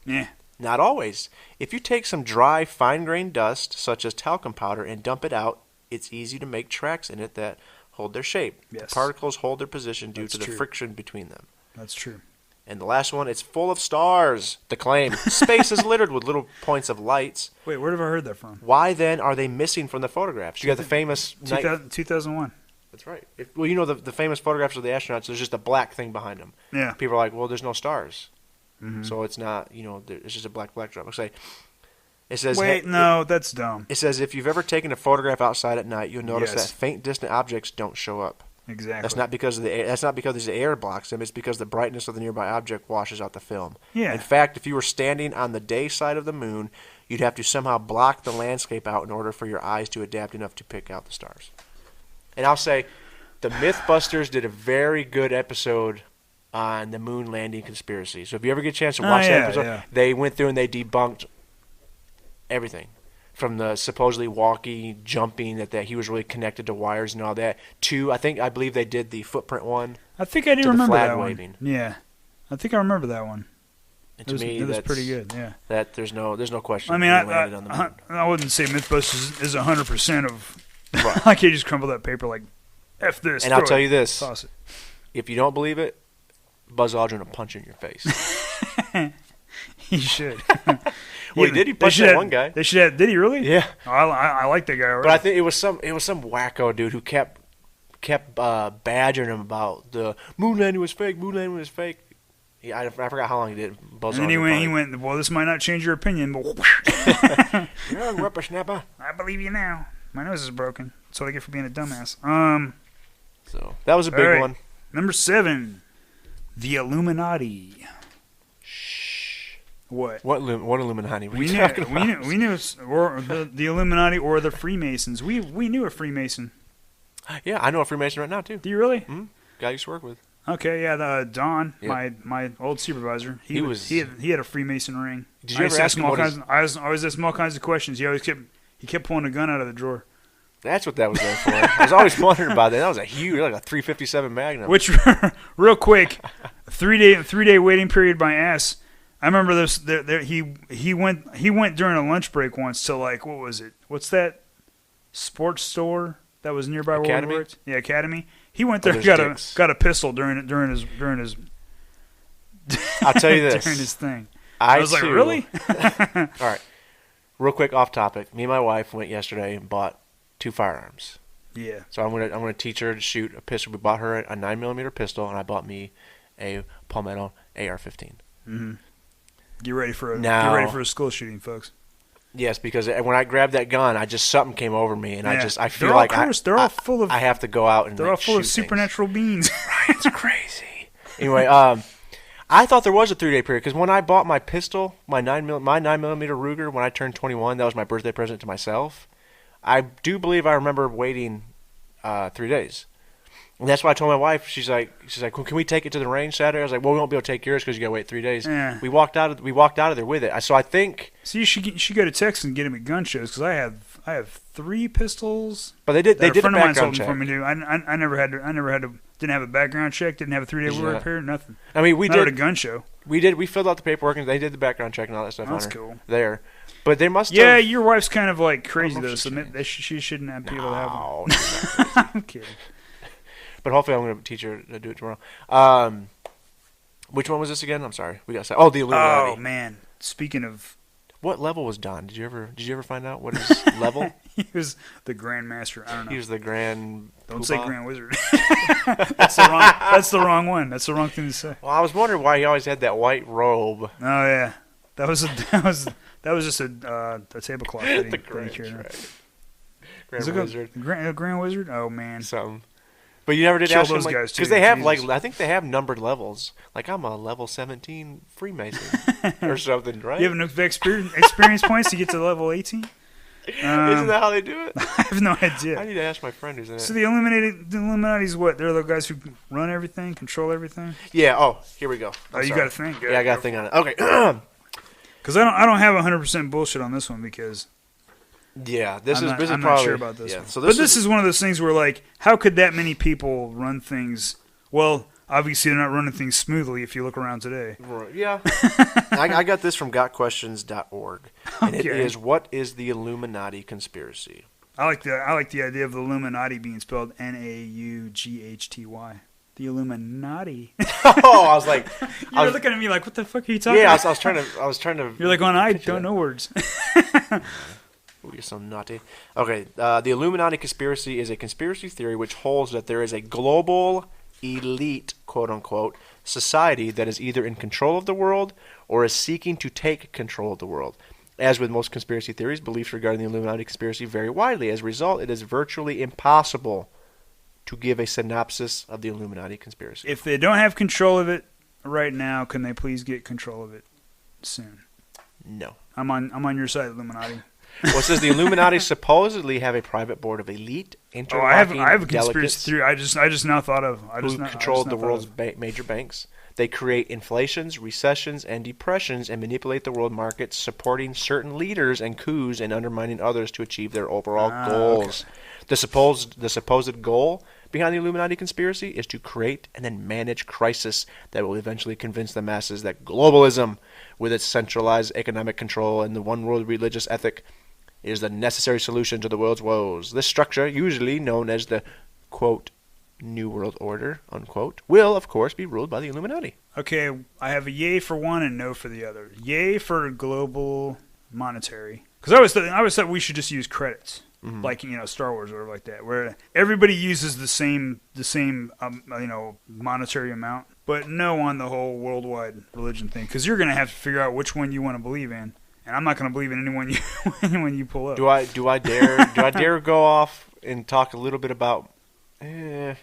Yeah. not always. If you take some dry, fine-grained dust, such as talcum powder, and dump it out, it's easy to make tracks in it that hold their shape. Yes. The particles hold their position due That's to the true. friction between them. That's true. And the last one, it's full of stars. The claim, space is littered with little points of lights. Wait, where have I heard that from? Why then are they missing from the photographs? You got the famous night. 2001. That's right. Well, you know the famous photographs of the astronauts. There's just a black thing behind them. Yeah. People are like, well, there's no stars, Mhm. so it's not. It's just a black backdrop. Let's say it says. Wait, no, that's dumb. It says if you've ever taken a photograph outside at night, you'll notice Yes. that faint, distant objects don't show up. Exactly. That's not because of the air. That's not because the air blocks them. It's because the brightness of the nearby object washes out the film. Yeah. In fact, if you were standing on the day side of the moon, you'd have to somehow block the landscape out in order for your eyes to adapt enough to pick out the stars. And I'll say, the MythBusters did a very good episode on the moon landing conspiracy. So if you ever get a chance to watch that episode, they went through and they debunked everything. From the supposedly walkie jumping that he was really connected to wires and all that, to I believe they did the footprint one. I think I do to the remember flag that waving. one. Yeah. I think I remember that one. And to me, it was that's pretty good, yeah. That there's no question. I mean, he landed on the moon. I wouldn't say MythBusters is 100% of... Right. I can't just crumble that paper like, F this. And I'll throw tell it, you this. Toss it. If you don't believe it, Buzz Aldrin will punch you in your face. He should. Well, he did. He punched that one guy. They should have. Did he really? Yeah. Oh, I like that guy already. But I think it was some wacko dude who kept badgering him about the moon landing was fake. Moon landing was fake. Yeah, I forgot how long he did. And then he went. Well, this might not change your opinion, but you're a whippersnapper. I believe you now. My nose is broken. That's what I get for being a dumbass. So that was a big one. Number 7, the Illuminati. Shh. What? What Illuminati? What are you talking about? We knew or the Illuminati or the Freemasons. We knew a Freemason. Yeah, I know a Freemason right now too. Do you really? Mm-hmm. Guy I used to work with. Okay, yeah, Don, Yep. my old supervisor. He had a Freemason ring. Did you ever ask him I always asked him all kinds of questions. He kept pulling a gun out of the drawer. That's what that was there for. I was always wondering about that. That was a huge, like a 357 Magnum. Which, real quick, 3-day waiting period by ass. I remember this. He went during a lunch break once to, like, what was it? What's that sports store that was nearby where we worked? Yeah, Academy. He went there, got a pistol during his. I'll tell you this. During his thing. I was like, really? All right. Real quick, off topic. Me and my wife went yesterday and bought 2 firearms. Yeah. So I'm gonna teach her to shoot a pistol. We bought her a 9mm pistol, and I bought me a Palmetto AR-15. Mm-hmm. Get ready for a school shooting, folks. Yes, because when I grabbed that gun, something came over me, and yeah. I feel like they're all full of. I have to go out and they're all full of supernatural beings. Right, it's crazy. Anyway, I thought there was a 3-day period because when I bought my pistol, my 9mm Ruger, when I turned 21, that was my birthday present to myself. I do believe I remember waiting 3 days. And that's why I told my wife. She's like, well, can we take it to the range Saturday? I was like, well, we won't be able to take yours because you got to wait 3 days. Yeah. We walked out of there with it. So I think. So you should go to Texas and get him at gun shows because I have 3 pistols. But they did a background check. For me to. I never had to. Didn't have a background check. Didn't have a 3-day waiting period. Nothing. I mean, we did at a gun show. We filled out the paperwork and they did the background check and all that stuff. That's cool. There. But they must have. Yeah, your wife's kind of like crazy though, so she shouldn't have people to have them. I'm kidding. But hopefully I'm going to teach her to do it tomorrow. Which one was this again? I'm sorry. We got to say. Oh, the Illuminati. Oh man. Speaking of, what level was Don? Did you ever find out what his level? He was the Grand Master. I don't know. He was the Grand. Don't say Grand Wizard. That's the wrong one. That's the wrong thing to say. Well, I was wondering why he always had that white robe. Oh yeah, that was just a tablecloth that he carried around. Grand Wizard. Grand Wizard. Oh man. Something. But you never did ask those him, guys because they have I think they have numbered levels. Like I'm a level 17 Freemason or something, right? You have enough experience points to get to level 18. Isn't that how they do it? I have no idea. I need to ask my friend who's in it. So the Illuminati's what? They're the guys who run everything, control everything. Yeah. Oh, here we go. You got a thing? Yeah, I got a thing on it. Okay. Because I don't have 100% bullshit on this one because. Yeah, I'm probably, not sure about this one. So this is one of those things where, like, how could that many people run things? Well, obviously they're not running things smoothly if you look around today. Right, yeah. I got this from gotquestions.org, and it is, what is the Illuminati conspiracy? I like the idea of the Illuminati being spelled Naughty. The Illuminati. Oh, I was like, you were looking at me like, what the fuck are you talking Yeah, about? I was trying to. You're like, I don't know words. Ooh, you're so naughty. Okay, the Illuminati conspiracy is a conspiracy theory which holds that there is a global elite, quote-unquote, society that is either in control of the world or is seeking to take control of the world. As with most conspiracy theories, beliefs regarding the Illuminati conspiracy vary widely. As a result, it is virtually impossible to give a synopsis of the Illuminati conspiracy. If they don't have control of it right now, can they please get control of it soon? No. I'm on your side, Illuminati. Well, it says the Illuminati supposedly have a private board of elite, interlocking I have a conspiracy theory. I just now thought of. Who control the world's major banks. They create inflations, recessions, and depressions, and manipulate the world markets, supporting certain leaders and coups and undermining others to achieve their overall goals. Okay. The supposed goal behind the Illuminati conspiracy is to create and then manage crisis that will eventually convince the masses that globalism, with its centralized economic control and the one world religious ethic, is the necessary solution to the world's woes. This structure, usually known as the, quote, New World Order, unquote, will, of course, be ruled by the Illuminati. Okay, I have a yay for one and no for the other. Yay for global monetary. Because I always thought we should just use credits. Like, Star Wars or whatever like that, where everybody uses the same monetary amount, but no on the whole worldwide religion thing, because you're going to have to figure out which one you want to believe in, and I'm not going to believe in anyone you pull up. Do I dare go off and talk a little bit about?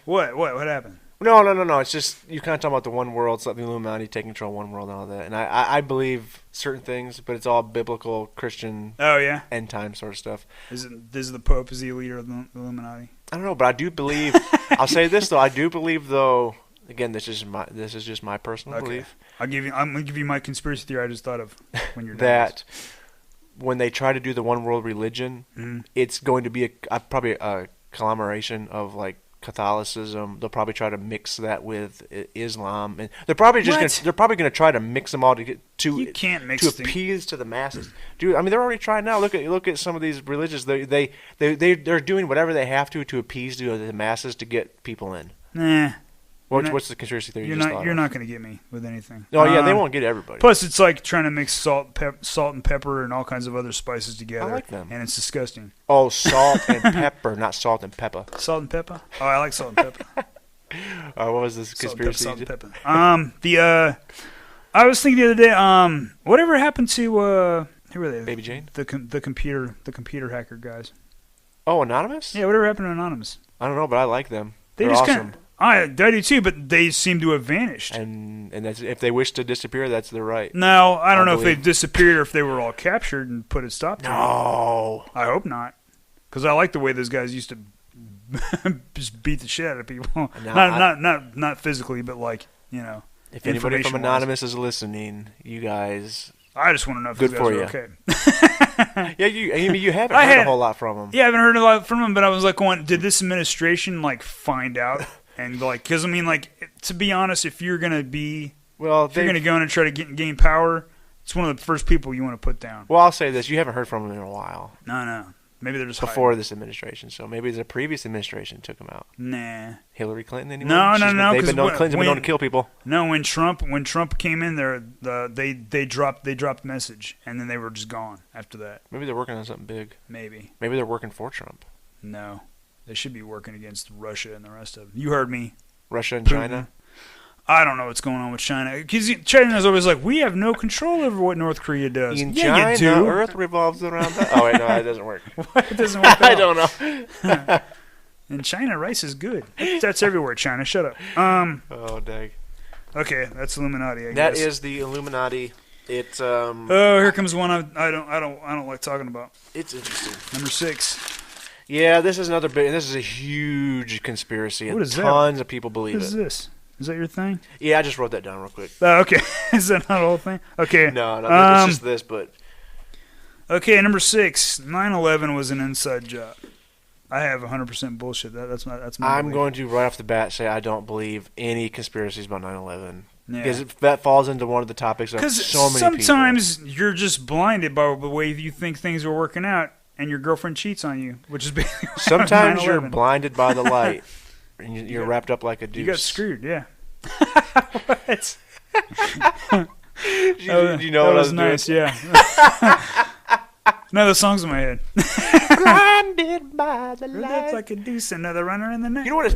What happened? No. It's just you kind of talking about the one world, so the Illuminati take control of one world and all that. And I believe certain things, but it's all biblical, Christian, end time sort of stuff. Is the Pope is the leader of the Illuminati? I don't know, but I do believe. I'll say this though, I do believe though. Again, this is just my personal belief. I'm gonna give you my conspiracy theory I just thought of when you're done. That when they try to do the one world religion, it's going to be probably a conglomeration of like Catholicism. They'll probably try to mix that with Islam, and they're probably going to try to mix them all to appease to the masses. Dude, I mean they're already trying now. Look at some of these religions. They're doing whatever they have to appease the masses to get people in. Nah. What's the conspiracy theory? You're not going to get me with anything. Oh yeah, they won't get everybody. Plus, it's like trying to mix salt and pepper and all kinds of other spices together. I like them, and it's disgusting. Oh, salt and pepper, not salt and pepper. Salt and pepper. Oh, I like salt and pepper. What was this conspiracy? Salt and pepper. I was thinking the other day. Whatever happened to who were they? Baby Jane. The computer hacker guys. Oh, Anonymous. Yeah, whatever happened to Anonymous? I don't know, but I like them. They're awesome. I do too, but they seem to have vanished. And that's, if they wish to disappear, that's their right. No, I don't know if they've disappeared or if they were all captured and put a stop to it. No. I hope not. Because I like the way those guys used to just beat the shit out of people. Not physically, but like, If anybody from Anonymous is listening, you guys... I just want to know if those guys are okay. Yeah, you haven't heard a whole lot from them. Yeah, I haven't heard a lot from them, but I was like going, did this administration like find out? And like, because I mean, like, to be honest, if you're gonna be, if you're gonna go in and try to gain power, it's one of the first people you want to put down. Well, I'll say this: you haven't heard from them in a while. No, maybe they're just before hiding. This administration. So maybe the previous administration took them out. Nah. Hillary Clinton, anyone? No. Clinton's been known to kill people. No, when Trump came in there, they dropped the message, and then they were just gone after that. Maybe they're working on something big. Maybe they're working for Trump. No. They should be working against Russia and the rest of them. You heard me. Russia and China? I don't know what's going on with China. Because China's always like, we have no control over what North Korea does. In China, you do. Earth revolves around that. Oh, wait, no, it doesn't work. What? It doesn't work at all. I don't know. In China, rice is good. That's everywhere, China. Shut up. Oh, dang. Okay, that's Illuminati, I guess. That is the Illuminati. It's, Oh, here comes one I don't like talking about. It's interesting. Number 6. Yeah, this is another big. This is a huge conspiracy, and what is tons that? Of people believe it. What is this? Is that your thing? Yeah, I just wrote that down real quick. Oh, okay. Is that not the whole thing? Okay. No, it's just this, but... Okay, number 6. 9/11 was an inside job. I have 100% bullshit. That's my I'm belief. going to, right off the bat, say I don't believe any conspiracies about 9/11. Yeah. Because that falls into one of the topics of so many people. Because sometimes you're just blinded by the way you think things are working out, and your girlfriend cheats on you, which is basically sometimes you're blinded by the light, and you're wrapped up like a deuce. You got screwed, yeah. What? you know what I was nice, doing? Yeah. No, the song's in my head. Blinded by the light. That's like a deuce, another runner in the night. You know what?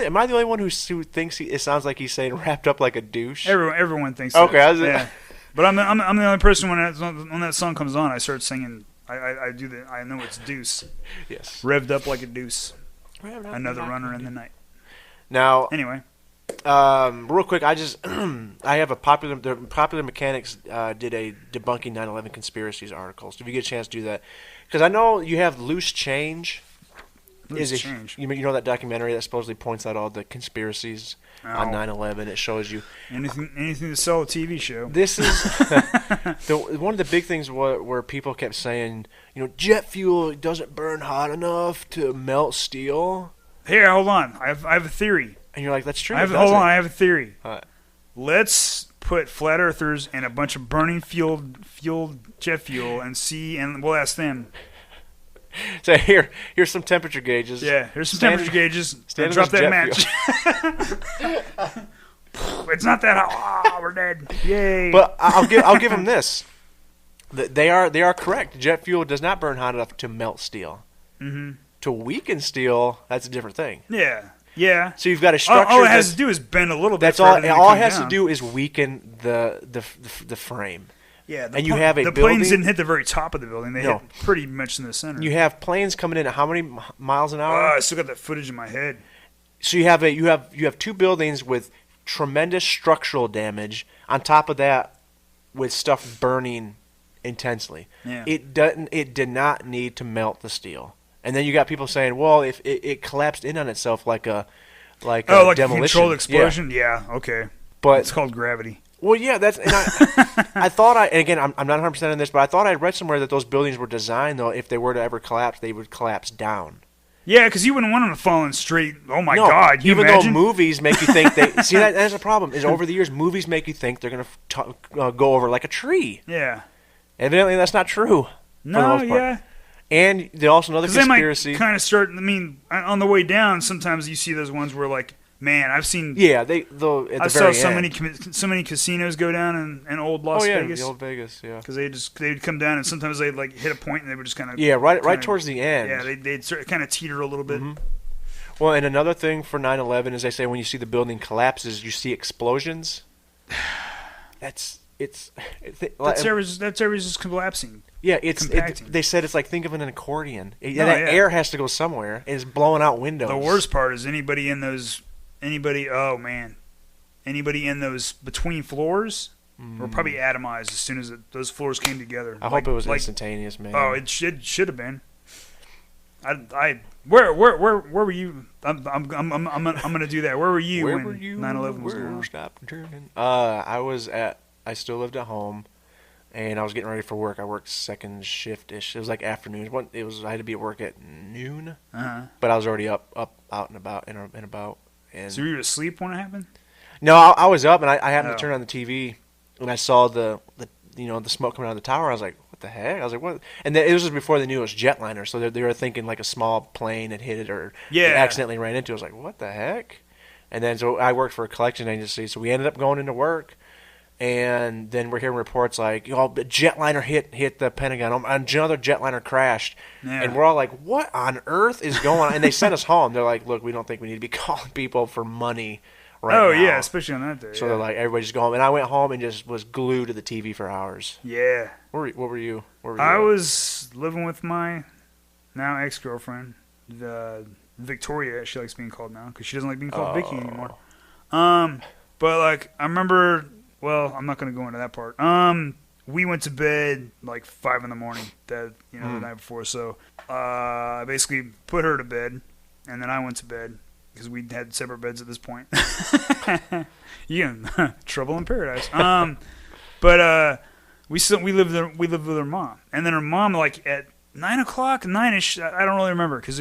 Am I the only one who thinks it sounds like he's saying wrapped up like a douche? Everyone thinks okay, that. Okay, yeah. But I'm the only person when that song comes on, I start singing. I do that. I know it's deuce. Yes. Revved up like a deuce. Another runner in the night. Now, anyway, real quick, I have the Popular Mechanics did a debunking 9/11 conspiracies article. So if you get a chance to do that, because I know you have Loose Change. You know that documentary that supposedly points out all the conspiracies on 9/11? It shows you anything to sell a TV show. This is one of the big things where people kept saying, jet fuel doesn't burn hot enough to melt steel. Here, hold on. I have a theory. And you're like, that's true. I have a theory. Right. Let's put flat earthers in a bunch of burning fueled jet fuel and we'll ask them, So here's some temperature gauges. Yeah, here's some Stand- temperature gauges. stand Drop in that this match. It's not that hot. Oh, we're dead. Yay. But I'll give them this. They are correct. Jet fuel does not burn hot enough to melt steel. Mm-hmm. To weaken steel, that's a different thing. Yeah. Yeah. So you've got a structure. All it has to do is bend a little bit. That's for all. everything All it come has down. to do is weaken the frame. Yeah. And you have a the building. planes didn't hit the very top of the building. They No. hit pretty much in the center. You have planes coming in at how many miles an hour? I still got that footage in my head. So you have two buildings with tremendous structural damage. On top of that, with stuff burning intensely. Yeah. It did not need to melt the steel. And then you got people saying, well, if it collapsed in on itself like a like demolition. a controlled explosion. Yeah. Okay. But It's called gravity. well, yeah, that's. And I thought and again, I'm not 100% on this, but I thought I read somewhere that those buildings were designed though, if they were to ever collapse, they would collapse down. Yeah, because you wouldn't want them to fall in straight. Oh my No, God! You even imagine? though movies make you think they see that's a problem. Is over the years, movies make you think they're gonna go over like a tree. Yeah. Evidently, that's not true. For the No. most part. Yeah. And there's also another Because they conspiracy. might kind of start. I mean, on the way down, sometimes you see those ones where, like, man, I've seen. Yeah, they though at I the saw very so end. many casinos go down in old Las Oh yeah, Vegas the old Vegas, yeah. because they'd come down and sometimes they'd like hit a point and they would just kind of Yeah, right towards the end. yeah they'd sort of kind of teeter a little bit. Mhm. Well, and another thing for 9/11 is they say when you see the building collapses, you see explosions. That's That area's just collapsing. yeah. compacting. They said it's like think of an accordion. No, That yeah. air has to go somewhere. And it's blowing out windows. The worst part is anybody in those between floors were probably atomized as soon as those floors came together. I hope it was instantaneous, man. Oh, it should have been. Where were you? I'm gonna do that. Where were you Where when were you? 9/11 was Where going on? stopped turning? I still lived at home, and I was getting ready for work. I worked second shift-ish. It was like afternoons. I had to be at work at noon, Uh-huh. but I was already up, out and about, and about. And So you were asleep when it happened? no, I was up, and I happened Oh. to turn on the TV, and I saw the smoke coming out of the tower. I was like, what the heck? I was like, what? And then it was just before they knew it was jetliner, so they were thinking like a small plane had hit it or Yeah. they accidentally ran into it. I was like, what the heck? And then so I worked for a collection agency, so we ended up going into work. And then we're hearing reports like, the jetliner hit the Pentagon. Another jetliner crashed. Yeah. And we're all like, what on earth is going on? And they sent us home. They're like, look, we don't think we need to be calling people for money right now. Oh yeah, especially on that day. So yeah. they're like, everybody just go home. And I went home and just was glued to the TV for hours. Yeah. What were you? Where were you I at? was living with my now ex-girlfriend, Victoria. She likes being called now because she doesn't like being called Vicky anymore. But like I remember. Well, I'm not going to go into that part. We went to bed like 5 in the morning the night before. So I basically put her to bed, and then I went to bed because we had separate beds at this point. Trouble in paradise. But we lived with her mom, and then her mom like at 9 o'clock, 9ish. I don't really remember because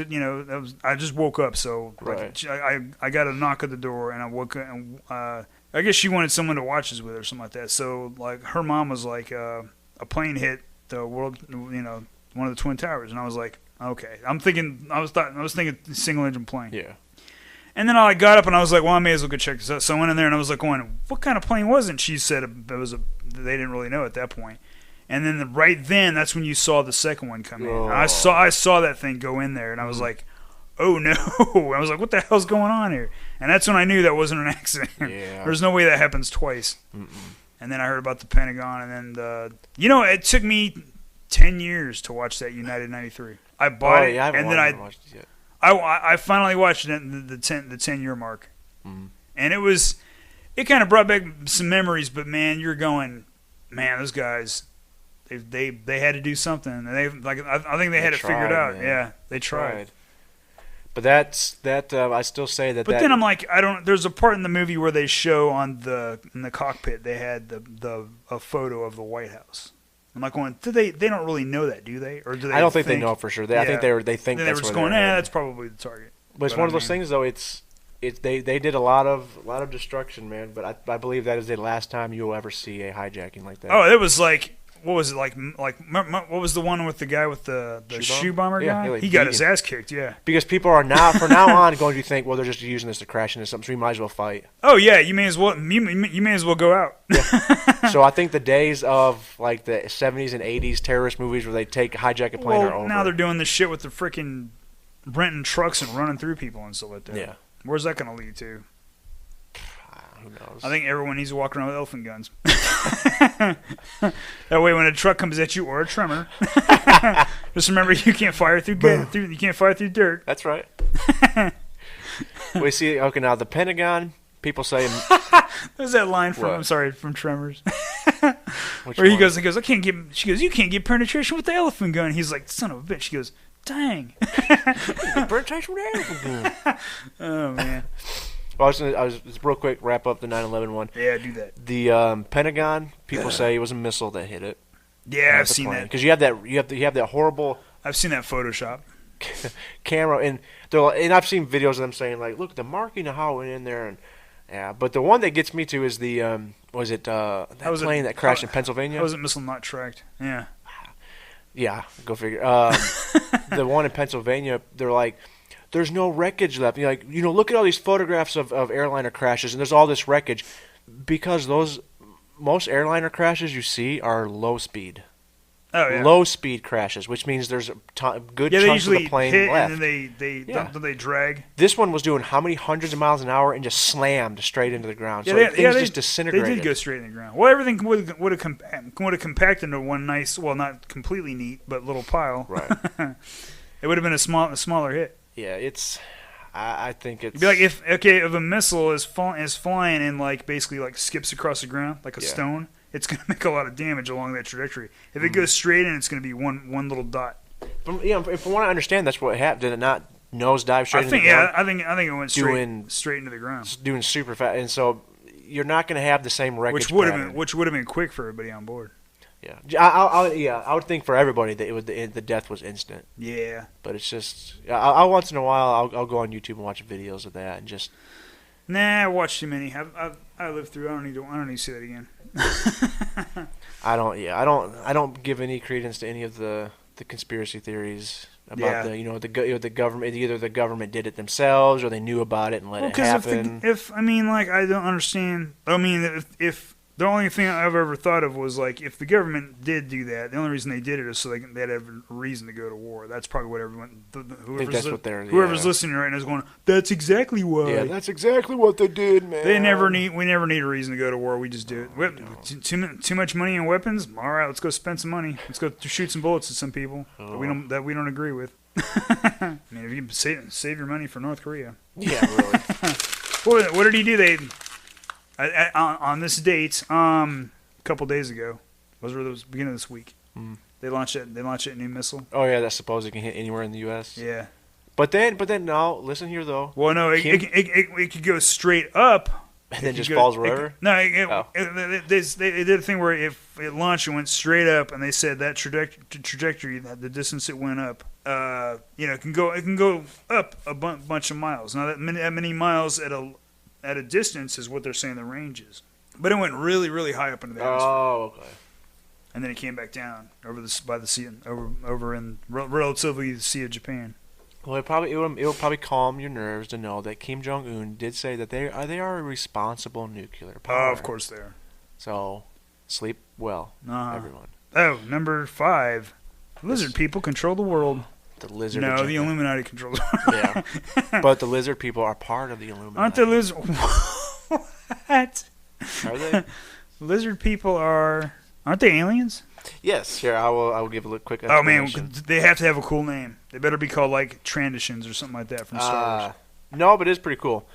I just woke up. So like, Right. I got a knock at the door, and I woke up and. I guess she wanted someone to watch us with her or something like that. So, like, her mom was like, a plane hit the one of the Twin Towers, and I was like, okay. I was thinking single engine plane. Yeah. And then I got up and I was like, well, I may as well go check this out. So I went in there and I was like, going, what kind of plane was it? And she said they didn't really know at that point. And then right then, that's when you saw the second one come in. Oh. I saw that thing go in there, and I was like, oh no. I was like, what the hell's going on here? And that's when I knew that wasn't an accident. Yeah. There's no way that happens twice. Mm-mm. And then I heard about the Pentagon, and then it took me 10 years to watch that United 93. I bought it, Yeah, I haven't and then watched it yet. I finally watched it at the 10-year mark. Mm. And it kind of brought back some memories, but man, you're going, man, those guys, they had to do something. And I think they had it figured out. Man. Yeah, they tried. But I still say that. But then I'm like, there's a part in the movie where they show in the cockpit they had a photo of the White House. I'm like going, they don't really know that, do they? Or do they? I don't think they know for sure. I think they think they that's were just where going, they're that's probably the target. But it's one of those things, though. They did a lot of destruction, man. But I believe that is the last time you will ever see a hijacking like that. Oh, it was like what was it what was the one with the guy with the shoe bomber Yeah, guy? like He got beat his him. ass kicked. Yeah. Because people are now, from now on, going to think, well, they're just using this to crash into something, so we might as well fight. Oh yeah, you may as well go out. So I think the days of like the 70s and 80s terrorist movies where they hijack a plane are over. Now they're doing this shit with the freaking renting trucks and running through people and stuff like that. Yeah. Where's that going to lead to? Who knows? I think everyone needs to walk around with elephant guns. That way, when a truck comes at you or a tremor, just remember you can't fire through dirt. That's right. We see. Okay, now the Pentagon. People say. There's that line from What? from Tremors, Which where he one? goes, I can't get. She goes, you can't get penetration with the elephant gun. He's like, son of a bitch. She goes, dang. Oh man. Well, I was just real quick wrap up the 9/11 one. Yeah, do that. The Pentagon. People say it was a missile that hit it. Yeah, I've seen that. Because you have that horrible I've seen that Photoshop. camera, and I've seen videos of them saying like, look, the marking of how it went in there, and yeah. But the one that gets me to is the that plane that crashed in Pennsylvania? How was it missile not tracked? Yeah. Yeah, go figure. The one in Pennsylvania, they're like, there's no wreckage left. You're like, look at all these photographs of airliner crashes, and there's all this wreckage because most airliner crashes you see are low speed. Oh yeah. Low speed crashes, which means there's a good Yeah, they chunks of usually the plane hit left. and then they drag. This one was doing how many hundreds of miles an hour and just slammed straight into the ground. Yeah, So things just disintegrated. They did go straight in the ground. Well, everything would have compacted into one nice, well, not completely neat, but little pile. Right. It would have been a smaller hit. Yeah, I think it's. It'd be like if a missile is flying and like basically like skips across the ground like a stone, it's gonna make a lot of damage along that trajectory. If it goes straight in, it's gonna be one little dot. From what I understand, that's what happened. Did it not nosedive straight into the ground? I think it went straight into the ground. Doing super fast, and so you're not going to have the same wreckage. Which would have been quick for everybody on board. Yeah, I would think for everybody that the death was instant. Yeah, but it's just I once in a while I'll go on YouTube and watch videos of that and just. Nah, I watched too many. I lived through. I don't need to see that again. I don't give any credence to any of the conspiracy theories about the government. Either the government did it themselves or they knew about it and let it happen. I don't understand. I mean, if the only thing I've ever thought of was like if the government did do that, the only reason they did it is so they'd have a reason to go to war. That's probably what everyone. Whoever's listening right now is going. That's exactly why. Yeah, that's exactly what they did, man. We never need a reason to go to war. We just do it. Too much money and weapons. All right, let's go spend some money. Let's go shoot some bullets at some people that we don't agree with. I mean, if you can save your money for North Korea. Yeah, really. What did he do? On this date, a couple days ago, was the beginning of this week. They launched a new missile. Oh yeah, that's supposed it can hit anywhere in the U.S. Yeah, but then no. Listen here though. Well, no, it could go straight up and then just falls wherever. They did a thing where if it launched and went straight up, and they said that trajectory, that the distance it went up, it can go up a bunch of miles. Now that many miles at a distance is what they're saying the range is. But it went really, really high up into the atmosphere. Oh, okay. And then it came back down by the sea, over in relatively the Sea of Japan. Well, it will probably calm your nerves to know that Kim Jong-un did say that they are a responsible nuclear power. Oh, of course they are. So, sleep well, everyone. Oh, number 5. Lizard people control the world. The lizard. No, agenda. the Illuminati control the world. Yeah, but the lizard people are part of the Illuminati. Aren't the lizard? What? Are they? Lizard people aren't they aliens? Yes. Here, I will give a quick explanation. Oh man, they have to have a cool name. They better be called like Transitions or something like that from Star Wars. No, but it's pretty cool.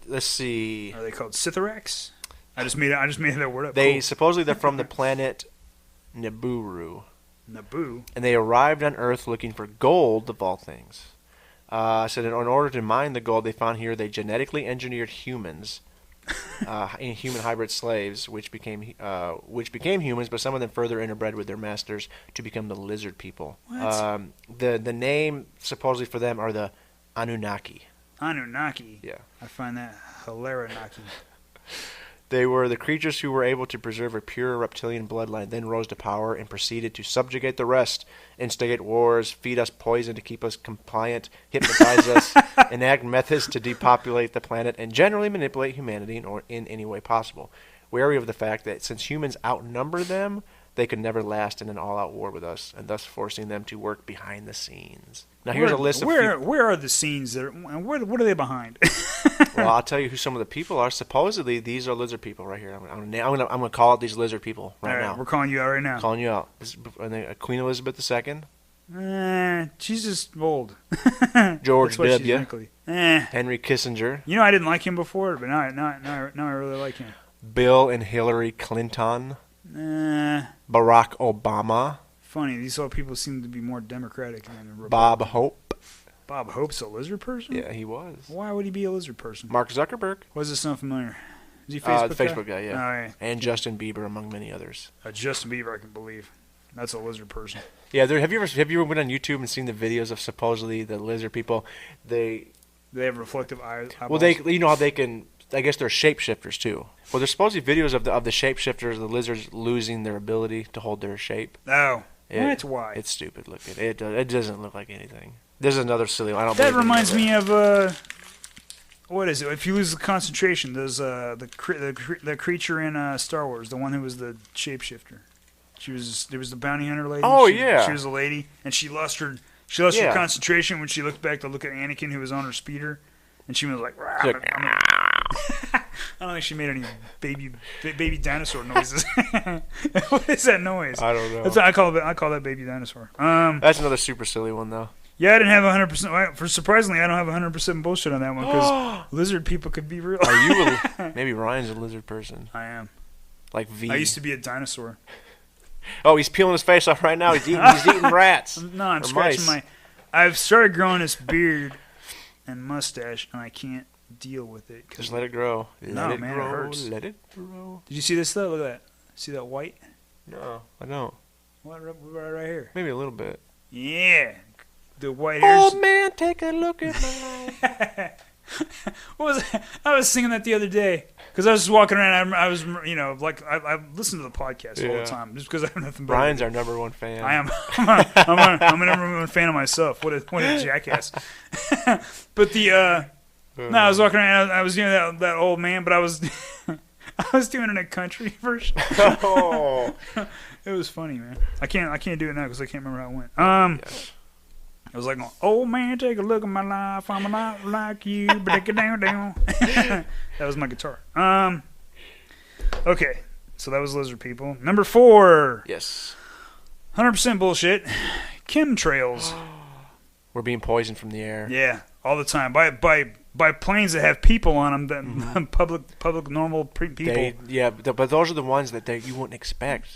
Let's see. Are they called Sitherax? I just made that word up. Supposedly they're from the planet Nibiru. Naboo. And they arrived on Earth looking for gold, of all things. Said in order to mine the gold they found here, they genetically engineered humans, human hybrid slaves, which became humans, but some of them further interbred with their masters to become the lizard people. What? The name supposedly for them are the Anunnaki. Anunnaki. Yeah. I find that hilarious. They were the creatures who were able to preserve a pure reptilian bloodline, then rose to power and proceeded to subjugate the rest, instigate wars, feed us poison to keep us compliant, hypnotize us, enact methods to depopulate the planet, and generally manipulate humanity in any way possible. Wary of the fact that since humans outnumber them, they could never last in an all-out war with us, and thus forcing them to work behind the scenes. Now here's a list of where are the scenes that what are they behind? Well, I'll tell you who some of the people are. Supposedly, these are lizard people right here. I'm gonna call out these lizard people right now. We're calling you out right now. Calling you out. Queen Elizabeth II. She's just old. George W. Henry Kissinger. You know, I didn't like him before, but now I really like him. Bill and Hillary Clinton. Barack Obama. Funny, these all people seem to be more democratic than Republican. Bob Hope. Bob Hope's a lizard person? Yeah, he was. Why would he be a lizard person? Mark Zuckerberg. Why does this sound familiar? Is he Facebook guy? Facebook guy, yeah. All right. And Justin Bieber, among many others. Justin Bieber, I can believe. That's a lizard person. Yeah, have you ever been on YouTube and seen the videos of supposedly the lizard people? They have reflective eyes. Well, you know how they can. I guess they're shapeshifters too. Well, there's supposedly videos of the shapeshifters, the lizards losing their ability to hold their shape. Oh, that's why. It's stupid looking. It doesn't look like anything. There's another silly one. That reminds me of what is it? If you lose the concentration, there's the creature in Star Wars, the one who was the shapeshifter. There was the bounty hunter lady. Oh, yeah. She was a lady, and she lost her concentration when she looked back to look at Anakin, who was on her speeder, and she was like, I don't think she made any baby dinosaur noises. What is that noise? I don't know. I call that baby dinosaur. That's another super silly one though. Yeah, I didn't have 100%. Surprisingly, I don't have 100% bullshit on that one because lizard people could be real. Are you? Maybe Ryan's a lizard person. I am. Like V. I used to be a dinosaur. Oh, he's peeling his face off right now. He's eating rats. No, I'm scratching mice. I've started growing this beard and mustache, and I can't deal with it. Just let it grow. It hurts. Let it grow. Did you see this though? Look at that. See that white? No, I don't. What right here? Maybe a little bit. Yeah, the white hairs. Oh man, take a look at my life. What was that? I was singing that the other day because I was just walking around. I was, I listen to the podcast all the time just because I have nothing. Brian's our number one fan. I am. I'm a number one fan of myself. What a jackass. But no, I was walking around. I was doing that old man, but I was doing it in a country version. Oh, it was funny, man. I can't do it now because I can't remember how it went. Yes. I was like, "Old man, take a look at my life. I'm a lot like you, break it down." That was my guitar. Okay, so that was lizard people. Number 4. Yes. 100% bullshit. Chemtrails. We're being poisoned from the air. Yeah, all the time by planes that have people on them, that public normal people. But those are the ones that you wouldn't expect.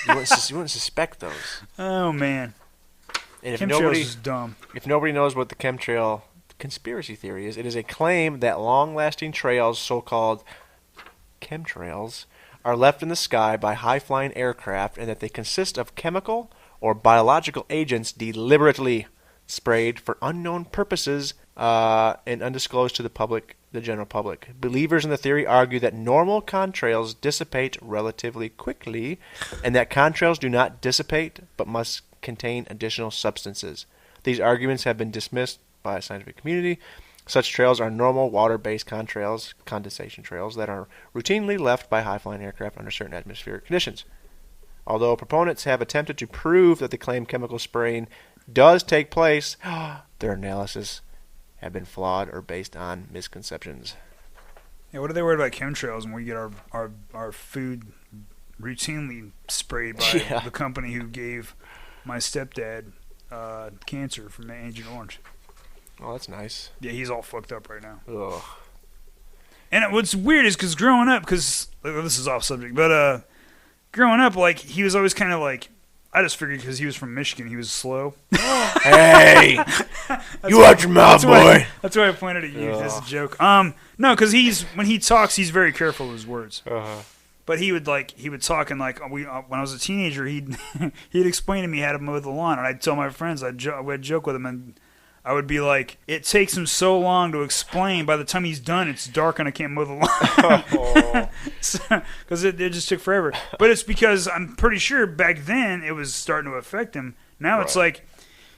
You wouldn't suspect those. Oh man. And chemtrails is dumb. If nobody knows what the chemtrail conspiracy theory is, it is a claim that long-lasting trails, so-called chemtrails, are left in the sky by high-flying aircraft and that they consist of chemical or biological agents deliberately sprayed for unknown purposes and undisclosed to the general public. Believers in the theory argue that normal contrails dissipate relatively quickly and that contrails do not dissipate but must contain additional substances. These arguments have been dismissed by the scientific community. Such trails are normal water-based contrails, condensation trails, that are routinely left by high-flying aircraft under certain atmospheric conditions. Although proponents have attempted to prove that the claimed chemical spraying does take place, their analysis have been flawed or based on misconceptions. Yeah, what are they worried about chemtrails when we get our food routinely sprayed by the company who gave my stepdad cancer from Agent Orange? Oh, that's nice. Yeah, he's all fucked up right now. Ugh. And what's weird is because growing up, this is off subject, but growing up, like, he was always kind of like, I just figured because he was from Michigan, he was slow. Hey, you watch your mouth, boy. That's why I pointed at you as a joke. No, because when he talks, he's very careful with his words. But he would talk and like when I was a teenager, he'd explain to me how to mow the lawn, and I'd tell my friends, I'd joke with him, and I would be like, it takes him so long to explain. By the time he's done, it's dark and I can't mow the lawn. Because it just took forever. But it's because I'm pretty sure back then it was starting to affect him. Now it's like,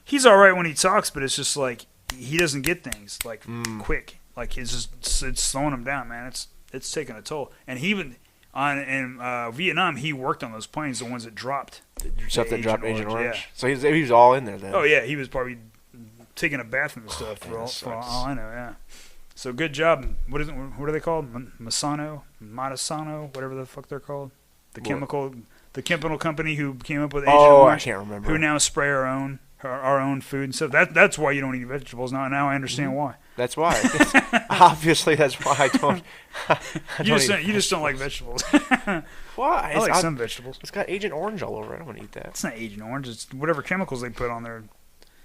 he's all right when he talks, but it's just like, he doesn't get things like quick. Like it's slowing him down, man. It's taking a toll. And he even in Vietnam, he worked on those planes, the ones that dropped. Stuff that dropped Agent Orange. Yeah. So he was all in there then. Oh yeah, he was probably taking a bath and stuff for all I know. Yeah. So good job. What are they called? Masano, whatever the fuck they're called. The chemical company who came up with Agent Orange. I can't remember. Who now spray our own food and stuff. That's why you don't eat vegetables now. Now I understand why. That's why. Obviously, that's why I don't. You just don't like vegetables. Why? I like some vegetables. It's got Agent Orange all over it. I don't want to eat that. It's not Agent Orange. It's whatever chemicals they put on there.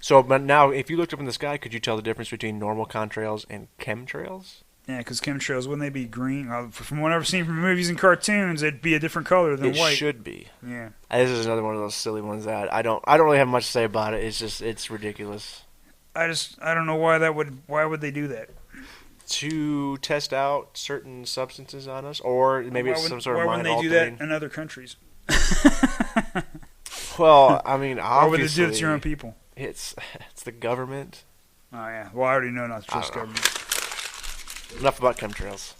So, but now, if you looked up in the sky, could you tell the difference between normal contrails and chemtrails? Yeah, because chemtrails, wouldn't they be green? From what I've seen from movies and cartoons, it'd be a different color than white. It should be. Yeah. This is another one of those silly ones that I don't really have much to say about it. It's ridiculous. I don't know why would they do that? To test out certain substances on us, or maybe it's some sort of mind altering. Why wouldn't they do that in other countries? Well, I mean, obviously. Why would they do it to your own people? It's the government. Oh yeah. Well, I already know not to trust government. Enough about chemtrails.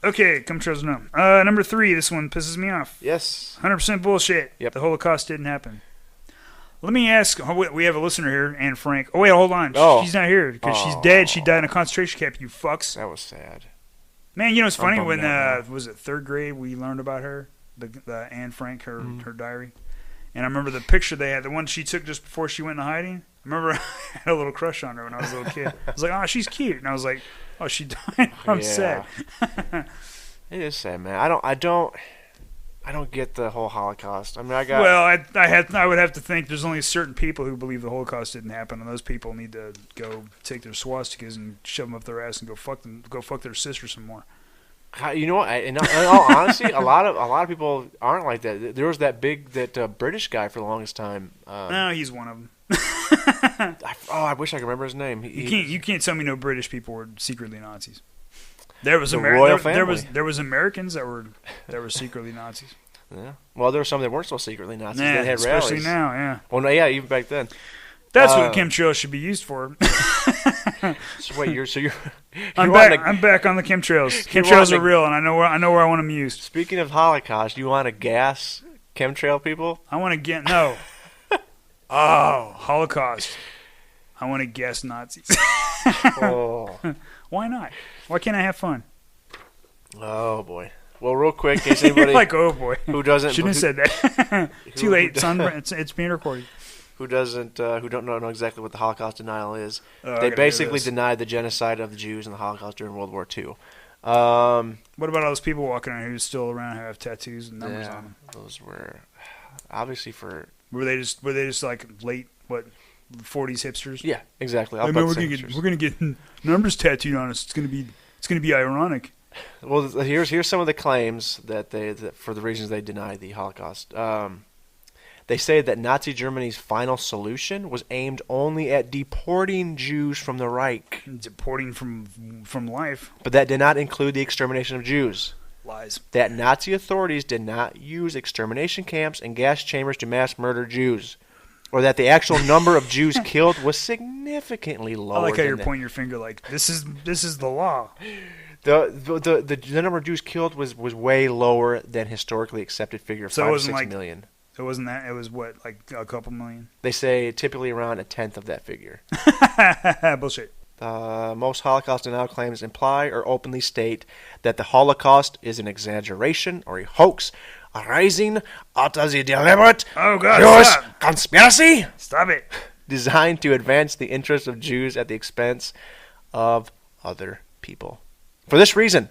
Okay, chemtrails no. Number 3. This one pisses me off. Yes. 100% bullshit. Yep. The Holocaust didn't happen. Let me ask. We have a listener here, Anne Frank. Oh wait, hold on. Oh. She's not here because she's dead. She died in a concentration camp. You fucks. That was sad. Man, you know it's funny when was it 3rd grade we learned about her, the Anne Frank, her diary, and I remember the picture they had, the one she took just before she went into hiding. I remember I had a little crush on her when I was a little kid. I was like, oh, she's cute, and I was like, oh, she died. I'm sad. It is sad, man. I don't get the whole Holocaust. I mean, I would have to think there's only certain people who believe the Holocaust didn't happen, and those people need to go take their swastikas and shove them up their ass and go fuck their sister some more. You know what? In all honesty, a lot of people aren't like that. There was that British guy for the longest time. No, he's one of them. I wish I could remember his name. You can't tell me no British people were secretly Nazis. There was royal family. There was Americans that were secretly Nazis. Yeah. Well, there were some that weren't so secretly Nazis. Yeah, they had especially rallies. now. Yeah. Well, no, yeah, even back then. That's what chemtrails should be used for. So wait, I'm back on the chemtrails. Chemtrails are real, and I know where I want them used. Speaking of Holocaust, you want to gas chemtrail people? I want to get no. Oh, Holocaust. I want to guess Nazis. Oh. Why not? Why can't I have fun? Oh boy. Well, real quick, in case anybody like, oh boy, who doesn't shouldn't have said that. Too late, son. It's being recorded. Who don't know exactly what the Holocaust denial is? They basically denied the genocide of the Jews and the Holocaust during World War II. What about all those people walking around who's still around who have tattoos and numbers on them? Those were obviously for. Were they just like late 40s hipsters? Yeah, exactly. Hey, man, we're gonna get numbers tattooed on us. It's gonna be ironic. Well, here's some of the claims that for the reasons they deny the Holocaust. They say that Nazi Germany's final solution was aimed only at deporting Jews from the Reich. Deporting from life. But that did not include the extermination of Jews. Lies. That Nazi authorities did not use extermination camps and gas chambers to mass murder Jews. Or that the actual number of Jews killed was significantly lower. I like how you're pointing your finger like, this is the law. The number of Jews killed was way lower than historically accepted figure of 5 to 6 million. It wasn't that. It was what, like a couple million? They say typically around 1/10 of that figure. Bullshit. Most Holocaust denial claims imply or openly state that the Holocaust is an exaggeration or a hoax arising out of the deliberate Jewish conspiracy. Stop it. Designed to advance the interests of Jews at the expense of other people. For this reason,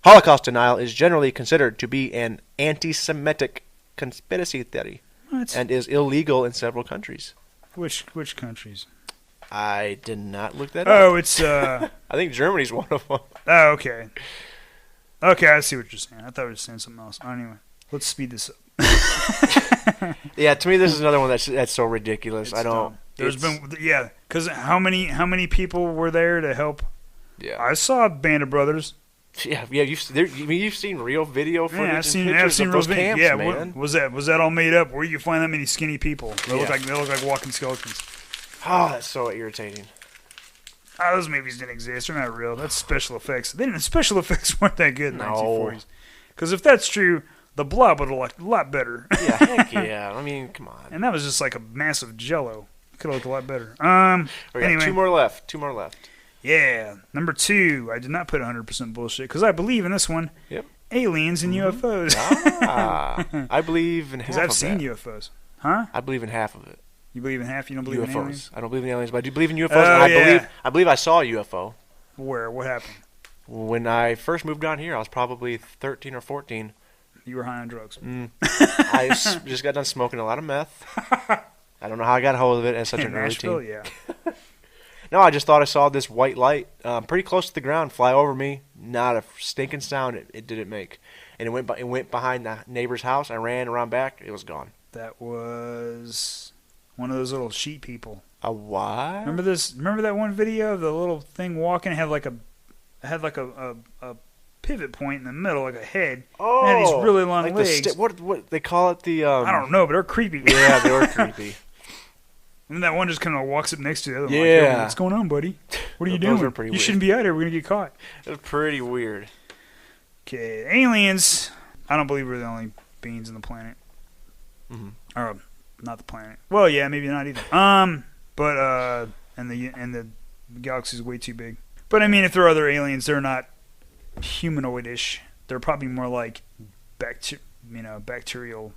Holocaust denial is generally considered to be an anti-Semitic conspiracy theory and is illegal in several countries. Which countries? I did not look that up. Oh, it's I think Germany's one of them. Oh, okay. Okay, I see what you're saying. I thought we were saying something else. Anyway, let's speed this up. Yeah, to me, this is another one that's so ridiculous. It's I don't. dumb. There's been because how many people were there to help? Yeah. I saw Band of Brothers. Yeah. You've seen real video footage. Yeah, I've seen real those camps, Yeah, man. was that all made up? Where you find that many skinny people? They look Yeah. like walking skeletons. Oh, that's so irritating. Those movies didn't exist. They're not real. That's special effects. Special effects weren't that good in the 1940s. Because if that's true, the Blob would have looked a lot better. Yeah, heck yeah. I mean, come on. And that was just like a massive jello. Could have looked a lot better. Anyway. Two more left. Yeah. Number 2. I did not put 100% bullshit because I believe in this one. Yep. Aliens and UFOs. I believe in half of Because it. I've seen UFOs. Huh? I believe in half of it. You believe in half? You don't believe in UFOs. aliens? I don't believe in aliens, but I do believe in UFOs. Oh, And I believe I saw a UFO. Where? What happened? When I first moved down here, I was probably 13 or 14. You were high on drugs. I just got done smoking a lot of meth. I don't know how I got a hold of it at such an early Nashville, teen. yeah. No, I just thought I saw this white light pretty close to the ground fly over me. Not a stinking sound it didn't make. And it went behind the neighbor's house. I ran around back. It was gone. That was one of those little sheep people. A what? Remember this? Remember that one video of the little thing walking? It had like a pivot point in the middle, like a head. Oh, it had these really long like legs. what they call it? The I don't know, but they're creepy. Yeah, they were creepy. And then that one just kind of walks up next to the other one. Yeah. Like, what's going on, buddy? What are you Those doing? are pretty You weird. shouldn't be out here. We're gonna get caught. It was pretty weird. Okay, aliens. I don't believe we're the only beings on the planet. Mm-hmm. Or not the planet. Well, yeah, maybe not either. But and the galaxy's way too big. But I mean, if there are other aliens, they're not humanoidish. They're probably more like bacterial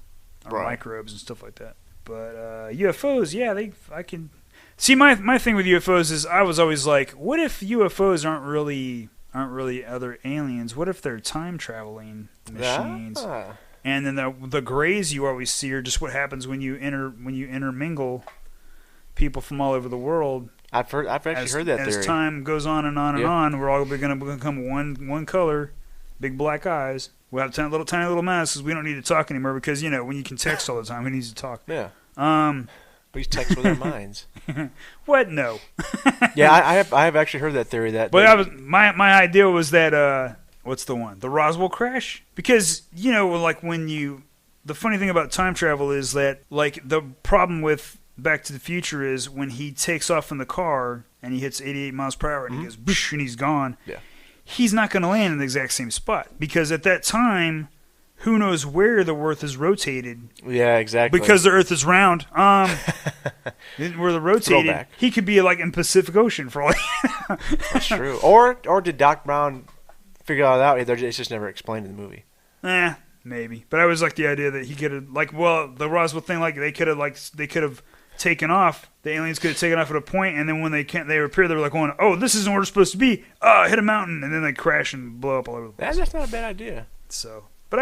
or microbes and stuff like that. But UFOs, yeah, I can see. My thing with UFOs is I was always like, what if UFOs aren't really other aliens? What if they're time traveling machines? Ah. And then the grays you always see are just what happens when you intermingle people from all over the world. I've actually heard that theory. As time goes on and on and on, we're all going to become one color, big black eyes. We'll have tiny little mouths because we don't need to talk anymore because, when you can text all the time, who needs to talk? Yeah. We text with our minds. What? No. Yeah, I have actually heard that theory. But my idea was that what's the one? The Roswell crash? Because like the funny thing about time travel is that like the problem with Back to the Future is when he takes off in the car and he hits 88 miles per hour and he goes boosh and he's gone. Yeah. He's not going to land in the exact same spot because at that time, who knows where the Earth is rotated? Yeah, exactly. Because the Earth is round. Where the rotated, Throwback. he could be like in Pacific Ocean for all. That's true. Or did Doc Brown figure all that out? It's just never explained in the movie. Maybe. But I always like the idea that he could have the Roswell thing, they could have taken off. The aliens could have taken off at a point, and then when they appear, they were like going, "Oh, this isn't where we're supposed to be." Hit a mountain, and then they crash and blow up all over the place. That's not a bad idea. So, but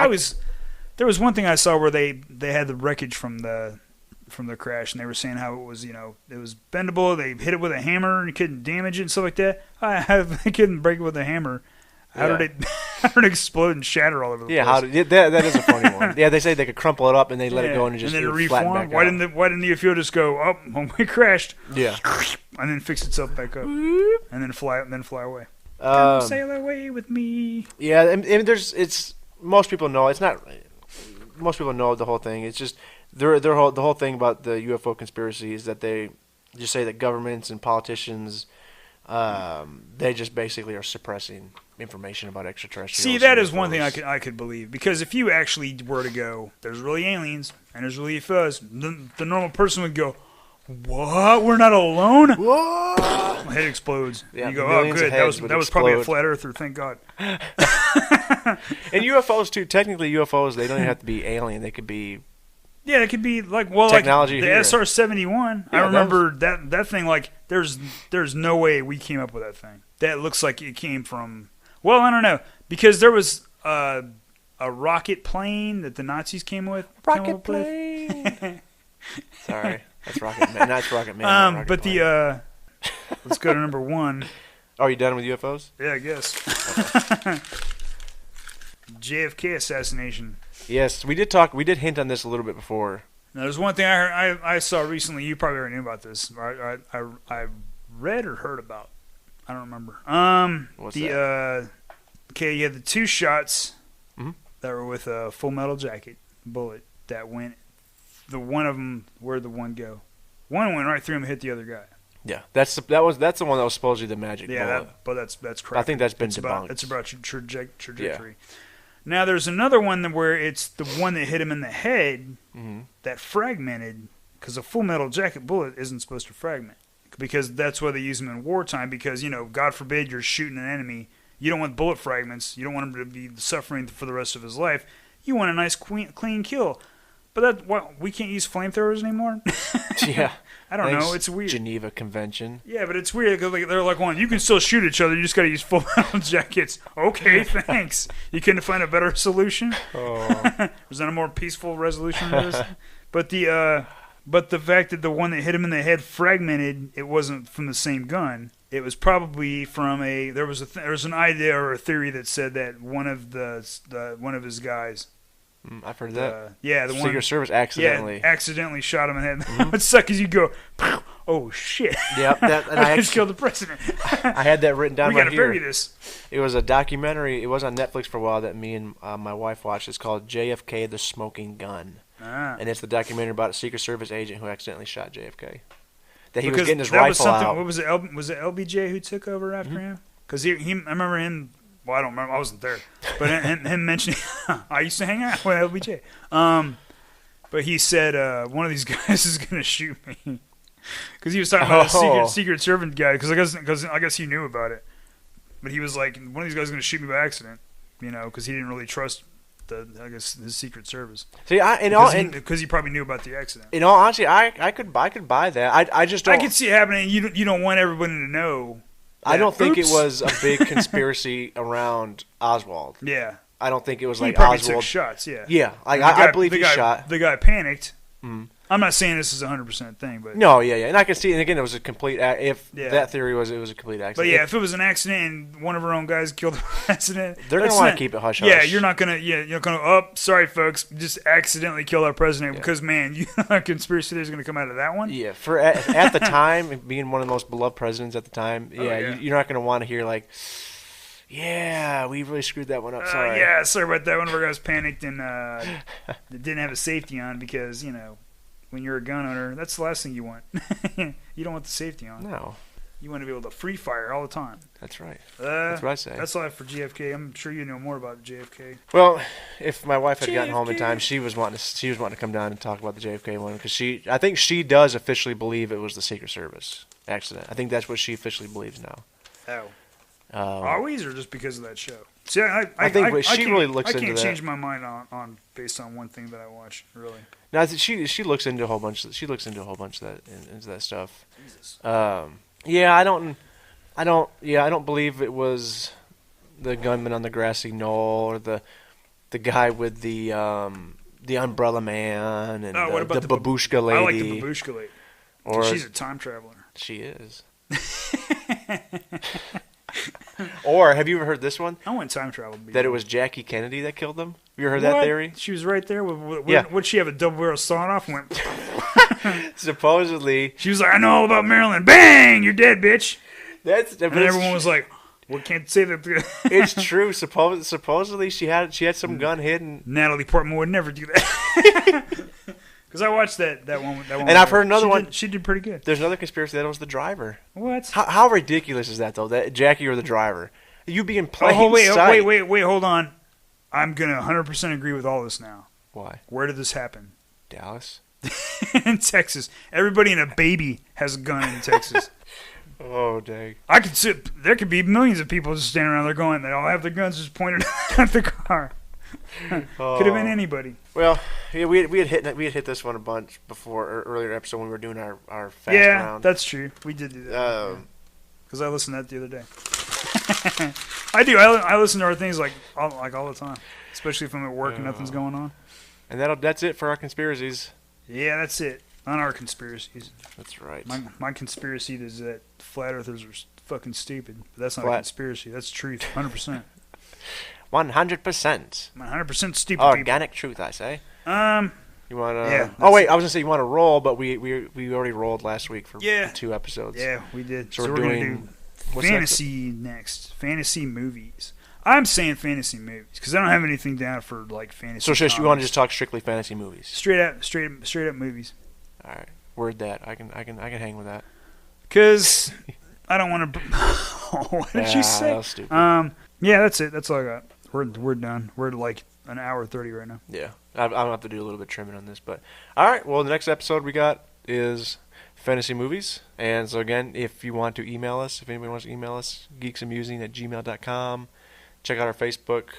there was one thing I saw where they had the wreckage from the crash, and they were saying how it was it was bendable. They hit it with a hammer and couldn't damage it and stuff like that. They couldn't break it with a hammer. How did it explode and shatter all over the place? That is a funny one. Yeah, they say they could crumple it up and they let it go and it just flatten back Why out. Why didn't the UFO just go up when we crashed? Yeah, and then fix itself back up, and then fly away. Come sail away with me. Yeah, and most people know it's not. Most people know the whole thing. It's just the whole thing about the UFO conspiracy is that they just say that governments and politicians they just basically are suppressing information about extraterrestrials. See, that is one thing I could believe, because if you actually were to go, there's really aliens and there's really UFOs, the normal person would go, "What? We're not alone?" Whoa! My head explodes. Yeah, you go, "Oh, good. That was probably a flat earther. Thank God." And UFOs too. Technically, UFOs they don't even have to be alien. They could be. Yeah, it could be technology. The SR-71. Yeah, I remember that thing. Like, there's no way we came up with that thing. That looks like it came from. Well, I don't know, because there was a rocket plane that the Nazis came up Plane. Sorry, that's Rocket Man. That's Rocket Man. But plane. Let's go to number 1. Are you done with UFOs? Yeah, I guess. Okay. JFK assassination. Yes, we did talk. We did hint on this a little bit before. Now, there's one thing I saw recently. You probably already knew about this. I read or heard about. I don't remember. What's that? Okay, you had the two shots Mhm. that were with a Full Metal Jacket bullet that went. The one of them, where'd the one go? One went right through him and hit the other guy. Yeah, that's the one that was supposedly the magic bullet. But that's crap. I think that's been it's debunked. It's about trajectory. Now there's another one where it's the one that hit him in the head that fragmented, because a Full Metal Jacket bullet isn't supposed to fragment, because that's why they use them in wartime. Because God forbid you're shooting an enemy, you don't want bullet fragments. You don't want him to be suffering for the rest of his life. You want a nice clean kill. But we can't use flamethrowers anymore. Yeah, I don't know. It's weird. Geneva Convention. Yeah, but it's weird because they're like, "One, you can still shoot each other. You just got to use Full Metal Jackets." Okay, thanks. You couldn't find a better solution? Oh. Was that a more peaceful resolution to this? But the fact that the one that hit him in the head fragmented, it wasn't from the same gun. It was probably from there was an idea or a theory that said that one of his guys. I've heard that. The Secret Service accidentally shot him in the head. What would suck is you go, oh shit. Yep, and I just killed the president. I had that written down we right gotta here. bury this. It was a documentary. It was on Netflix for a while that me and my wife watched. It's called JFK: The Smoking Gun, and it's the documentary about a Secret Service agent who accidentally shot JFK. That he was getting his rifle out. What was it? Was it LBJ who took over after him? Because I remember him. Well, I don't remember. I wasn't there. But him mentioning, I used to hang out with LBJ. But he said one of these guys is going to shoot me, because he was talking about a secret servant guy. Because I guess he knew about it. But he was like, one of these guys is going to shoot me by accident, because he didn't really trust his Secret Service. See, because he probably knew about the accident. In all honesty, I could buy that. I just don't. I could see it happening. You don't want everybody to know. I don't think it was a big conspiracy around Oswald. Yeah. I don't think it was he like probably Oswald. Took shots, yeah. Yeah, I believe he shot. The guy panicked. I'm not saying this is a 100% thing, but no, yeah, and I can see. And again, it was a complete. That theory was, it was a complete accident. But yeah, if it was an accident and one of our own guys killed the president, they're gonna want to keep it hush hush. Yeah, you're not gonna. Yeah, you're gonna. Oh, sorry, folks, just accidentally killed our president because man, a conspiracy theory is gonna come out of that one. Yeah, for at the time, being one of the most beloved presidents at the time, you're not gonna want to hear like. Yeah, we really screwed that one up. Sorry. Sorry about that. One of our guys panicked and didn't have a safety on because when you're a gun owner, that's the last thing you want. You don't want the safety on. No. You want to be able to free fire all the time. That's right. That's what I say. That's all I have for JFK. I'm sure you know more about JFK. Well, if my wife had gotten home in time, she was wanting to come down and talk about the JFK one because I think she does officially believe it was the Secret Service accident. I think that's what she officially believes now. Oh. Always, or just because of that show? See, I think she really looks into that. I can't change my mind on based on one thing that I watch. Really. No, she looks into a whole bunch. She looks into a whole bunch of that into that stuff. Jesus. I don't believe it was the gunman on the grassy knoll or the guy with the umbrella man and what about the babushka lady. I like the babushka lady. Or she's a time traveler. She is. Or have you ever heard this one? I want time travel. That it was Jackie Kennedy that killed them. Have you ever heard that theory? She was right there. Would she have a double barrel sawn off and went? Supposedly, she was like, "I know all about Maryland." Bang! You're dead, bitch. And everyone was like, "We can't say that." It's true. Supposedly, she had some gun hidden. Natalie Portman would never do that. Because I watched that one. And I've heard another one. She did pretty good. There's another conspiracy that it was the driver. What? How ridiculous is that, though? That Jackie or the driver? You be in plain sight. Wait, hold on. I'm going to 100% agree with all this now. Why? Where did this happen? Dallas? In Texas. Everybody and a baby has a gun in Texas. Oh, dang. There could be millions of people just standing around there going, they all have their guns just pointed at the car. Could have been anybody. Well, yeah, we had hit this one a bunch before earlier episode when we were doing our fast round. Yeah, that's true. We did do that. Because I listened to that the other day. I do. I listen to our things like all the time, especially if I'm at work and nothing's going on. And that's it for our conspiracies. Yeah, that's it. On our conspiracies. That's right. My conspiracy is that flat earthers are fucking stupid. But that's not a conspiracy. That's truth, 100%. 100%. 100% stupid people. Organic truth, I say. You want to... Yeah. Oh, wait, I was going to say you want to roll, but we already rolled last week for Yeah. 2 episodes. Yeah, we did. So we're going to doing... do fantasy next. Fantasy movies. I'm saying fantasy movies because I don't have anything down for like fantasy. So you want to just talk strictly fantasy movies? Straight up movies. All right, word that. I can hang with that. Because I don't want to. What did you say? That was stupid. Yeah, that's it. That's all I got. We're done. We're at like an hour 30 right now. Yeah, I'm gonna have to do a little bit of trimming on this, but all right. Well, the next episode we got is fantasy movies, and so again, if you want to email us, if anybody wants to email us, geeksamusing@gmail.com. Check out our Facebook,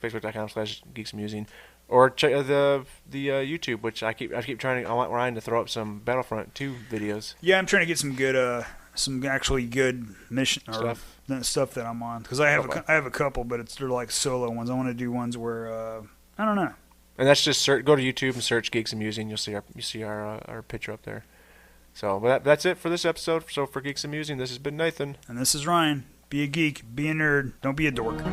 facebook.com/geeksamusing, or check the YouTube, which I keep trying to. I want Ryan to throw up some Battlefront 2 videos. Yeah, I'm trying to get some good, some actually good mission or stuff that I'm on because I have a couple, but they're like solo ones. I want to do ones where I don't know. And that's just go to YouTube and search Geeks-a-Musing. You'll see our picture up there. So that's it for this episode. So for Geeks-a-Musing, this has been Nathan, and this is Ryan. Be a geek, be a nerd, don't be a dork.